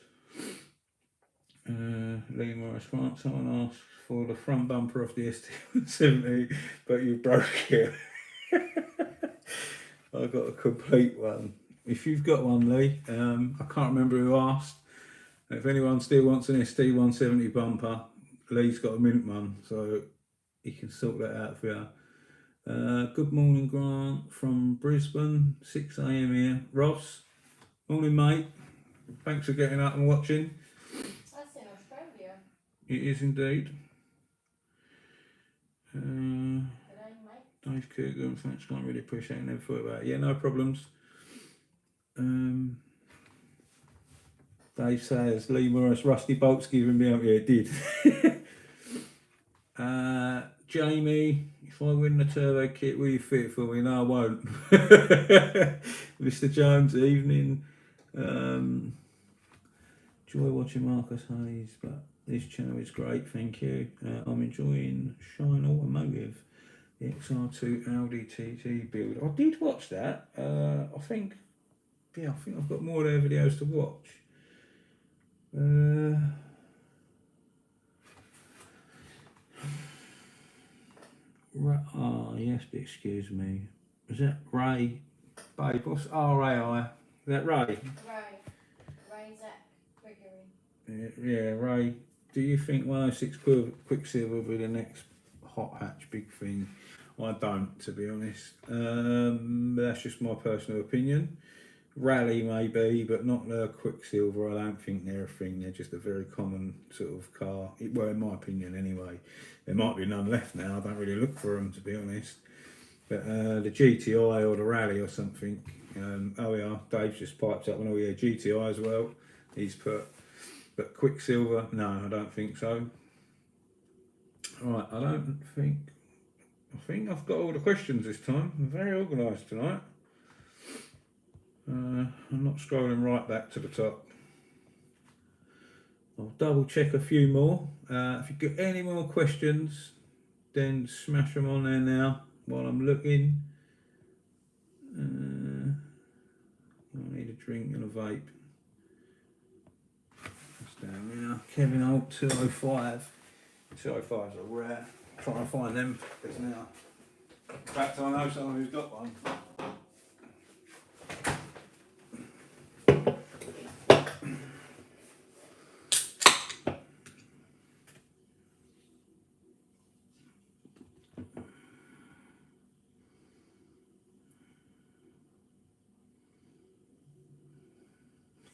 Lee Morris, can't someone ask for the front bumper of the ST170, but you broke it? I've got a complete one. If you've got one, Lee, I can't remember who asked. If anyone still wants an ST170 bumper, Lee's got a mint one, so he can sort that out for you. Good morning, Grant from Brisbane, 6 a.m. here. Ross, morning, mate. Thanks for getting up and watching. That's in Australia. It is indeed. Good day, mate. Dave Coogan, thanks, can't really appreciate it. Never thought about it. Yeah, no problems. Dave says, Lee Morris, Rusty Bolt's giving me up. Yeah, it did. Jamie, if I win the turbo kit, will you fit it for me? No, I won't. Mr. Jones, evening. Enjoy watching Marcus Hayes, but this channel is great, thank you. I'm enjoying Shine Automotive, the XR2 Audi TT build. I did watch that. I think I've got more of their videos to watch. Yes, but excuse me. Is that Ray? Babe, what's RAI? Is that Ray? Ray Zach Gregory. Yeah, Ray. Do you think 106 Quicksilver will be the next hot hatch big thing? I don't, to be honest. That's just my personal opinion. Rally maybe, but not the Quicksilver. I don't think they're a thing. They're just a very common sort of car. Well, in my opinion, anyway. There might be none left now. I don't really look for them, to be honest. But the GTI or the Rally or something. Oh yeah, Dave's just piped up and yeah, GTI as well. He's put, but Quicksilver, no, I don't think so. Right, I think I've got all the questions this time. I'm very organised tonight. I'm not scrolling right back to the top. I'll double check a few more. If you've got any more questions, then smash them on there now while I'm looking. I need a drink and a vape. That's down now. Kevin Holt, 205. 205s are rare. Try and find them because now. In fact, I know someone who's got one.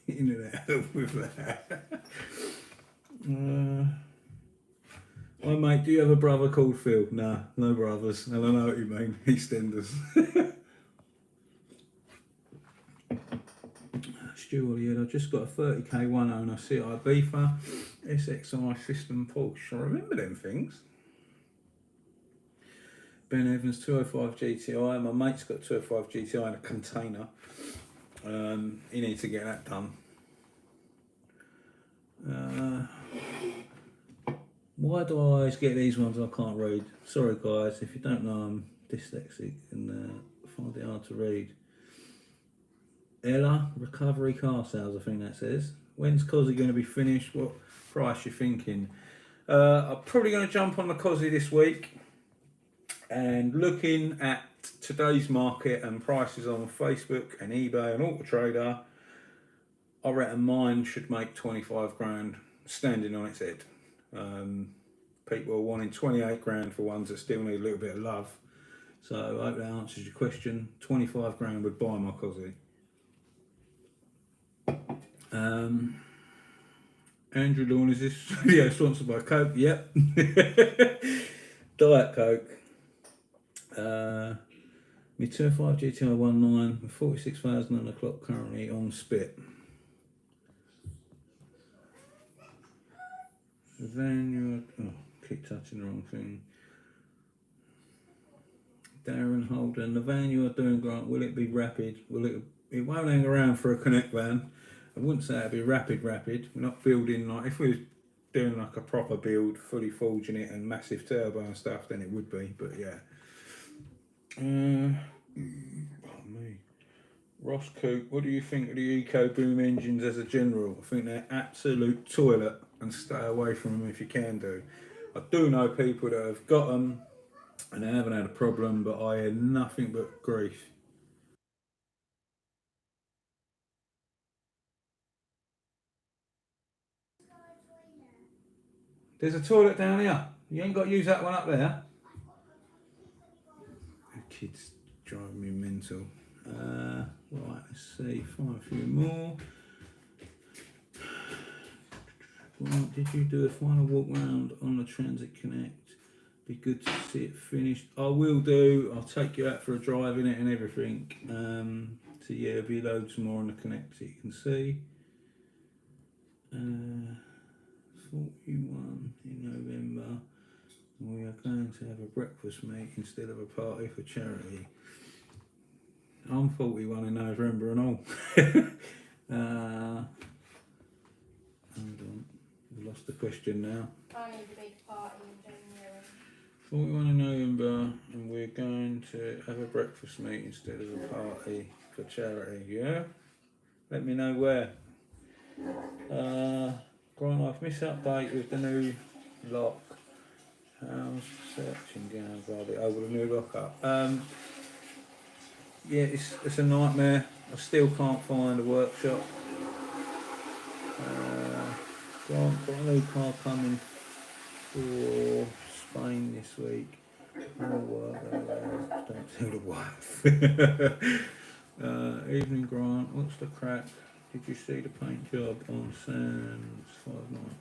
In and out with that. Oh mate, do you have a brother called Phil? Nah, no brothers. And I know what you mean. EastEnders. Stu Ollier, I just got a 30k one owner CI Beefer, SXI system Porsche. I remember them things. Ben Evans, 205 GTI. My mate's got 205 GTI in a container. He needs to get that done. Why do I always get these ones I can't read? Sorry guys, if you don't know I'm dyslexic and find it hard to read. Ella, Recovery Car Sales, I think that says. When's Cosy going to be finished? What price you thinking? I'm probably going to jump on the Cosy this week. And looking at today's market and prices on Facebook and eBay and Auto Trader, I reckon mine should make 25 grand standing on its head. People are wanting 28 grand for ones that still need a little bit of love. So I hope that answers your question. 25 grand would buy my Cosy. Andrew Dawn, is this video sponsored by Coke? Yep. Diet Coke. My 205 GTI 19 with 46,000 on the clock currently on spit. Then you keep touching the wrong thing. Darren Holden, the van you are doing, Grant, will it be rapid? It won't hang around for a Connect van. I wouldn't say it'd be rapid. We're not building like, if we was doing like a proper build, fully forging it and massive turbo and stuff, then it would be, but yeah. Me. Ross Coop, what do you think of the Eco Boom engines as a general? I think they're absolute toilet and stay away from them if you can do. I do know people that have got them and they haven't had a problem, but I hear nothing but grief. There's a toilet down here. You ain't got to use that one up there. Kids driving me mental. Right, let's see, find a few more. Right, did you do a final walk round on the Transit Connect? Be good to see it finished. I will do. I'll take you out for a drive in it and everything. So yeah, there'll be loads more on the Connect that you can see. 41 in November. We are going to have a breakfast meet instead of a party for charity. I'm 41 in November and all. Hold on, we've lost the question now. I need a big party in January. 41 in November, and we're going to have a breakfast meet instead of a party for charity, yeah? Let me know where. Grant, I've missed update with the new lock. How's searching going, Bobby? Over the new lock up. Yeah, it's a nightmare. I still can't find a workshop. Grant, got a new car coming for Spain this week. More work, don't tell the wife. Evening, Grant, what's the crack? Did you see the paint job on Sam's 5-9?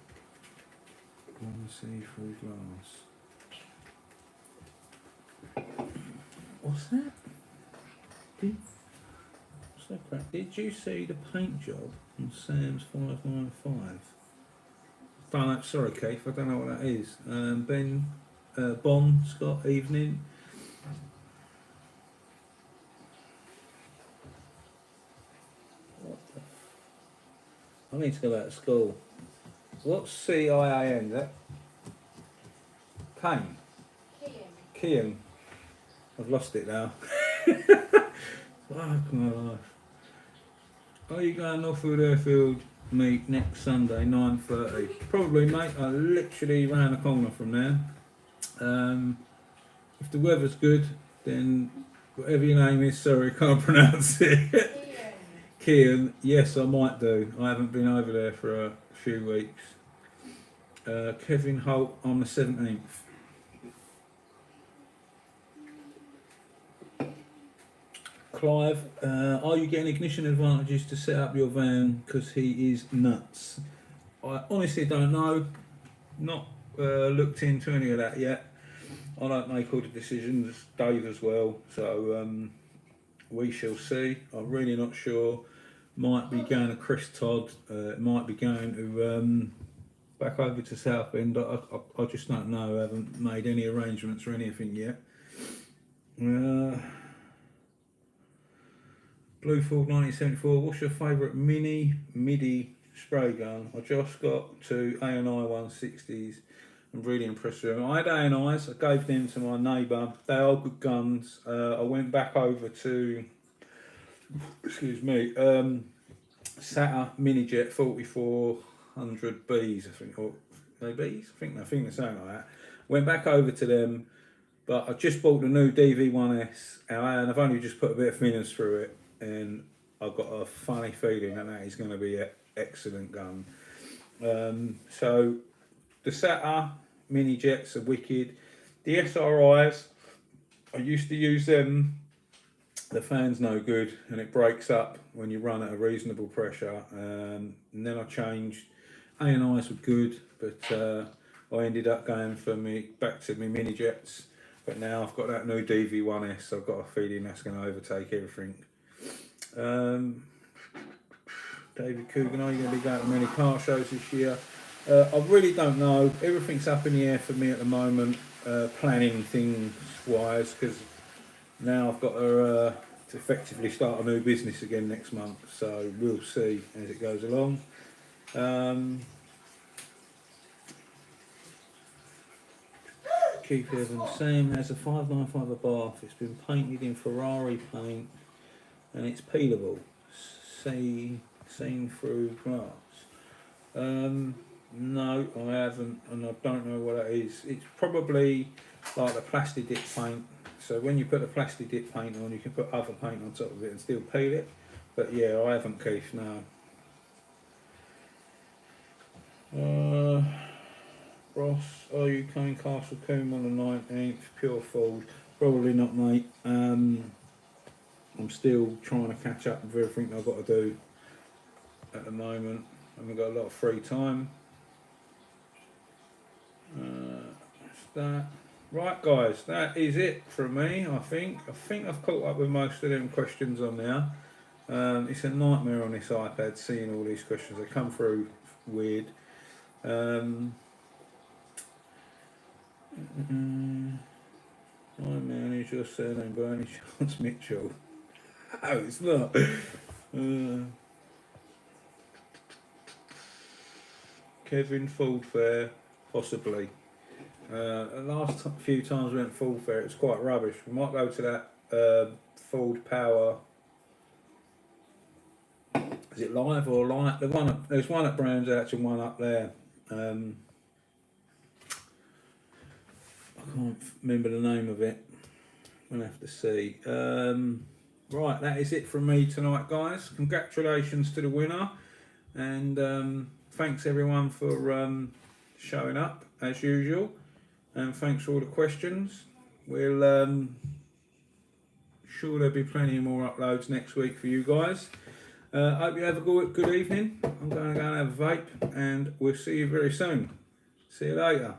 Want to see through glass. What's that? What's that crack? Did you see the paint job on Sam's 595? Don't know, sorry Keith, I don't know what that is. Ben, Bon, Scott, evening. What the I need to go back to school. What's CIAN? Is that Kane? Kian. I've lost it now. Fuck my life. Are you going Northfield Airfield meet next Sunday, 9:30? Probably, mate. I literally round the corner from there. If the weather's good, then whatever your name is, sorry, can't pronounce it. Kian, yes, I might do. I haven't been over there for a few weeks. Kevin Holt on the 17th. Clive, are you getting ignition advantages to set up your van? Because he is nuts. I honestly don't know. Not looked into any of that yet. I don't make all the decisions, Dave as well. So we shall see. I'm really not sure. Might be going to Chris Todd. Might be going to back over to Southend. I just don't know. I haven't made any arrangements or anything yet. Bluefield 1974, what's your favourite MIDI spray gun? I just got two A&I 160s. I'm really impressed with them. I had A&Is, I gave them to my neighbour. They are good guns. I went back over to, excuse me, SATA Minijet 4400Bs, I think, or they Bs? I think they're something like that. Went back over to them, but I just bought the new DV1S and I've only just put a bit of thinners through it. And I've got a funny feeling that is going to be an excellent gun. So the SATA mini jets are wicked. The SRIs, I used to use them. The fan's no good and it breaks up when you run at a reasonable pressure. And then I changed. A&Is were good, but I ended up going back to my mini jets. But now I've got that new DV1S. I've got a feeling that's going to overtake everything. David Coogan, are you going to be going to many car shows this year? I really don't know. Everything's up in the air for me at the moment, planning things wise, because now I've got to effectively start a new business again next month, so we'll see as it goes along. Keith Evans, Sam has a 595 Bath. It's been painted in Ferrari paint and it's peelable, seen through glass. No, I haven't, and I don't know what that is. It's probably like the plastic dip paint. So when you put the plastic dip paint on, you can put other paint on top of it and still peel it. But yeah, I haven't, Keith, no. Ross, are you coming Castle Combe on the 19th? Pure Ford. Probably not, mate. I'm still trying to catch up with everything I've got to do at the moment. I've got a lot of free time. That's that. Right, guys, that is it from me. I think I've caught up with most of them questions on there. It's a nightmare on this iPad seeing all these questions. They come through weird. Hi man, is your surname by any chance Mitchell? Oh, it's not. Kevin Ford Fair, possibly. The last few times we went Ford Fair, it's quite rubbish. We might go to that Ford Power. Is it live or light? There's one at Brands Hatch and one up there. I can't remember the name of it. We'll have to see. Right, that is it from me tonight, guys. Congratulations to the winner, and thanks everyone for showing up as usual, and thanks for all the questions. We'll sure there'll be plenty more uploads next week for you guys. Hope you have a good evening. I'm going to go and have a vape, and we'll see you very soon. See you later.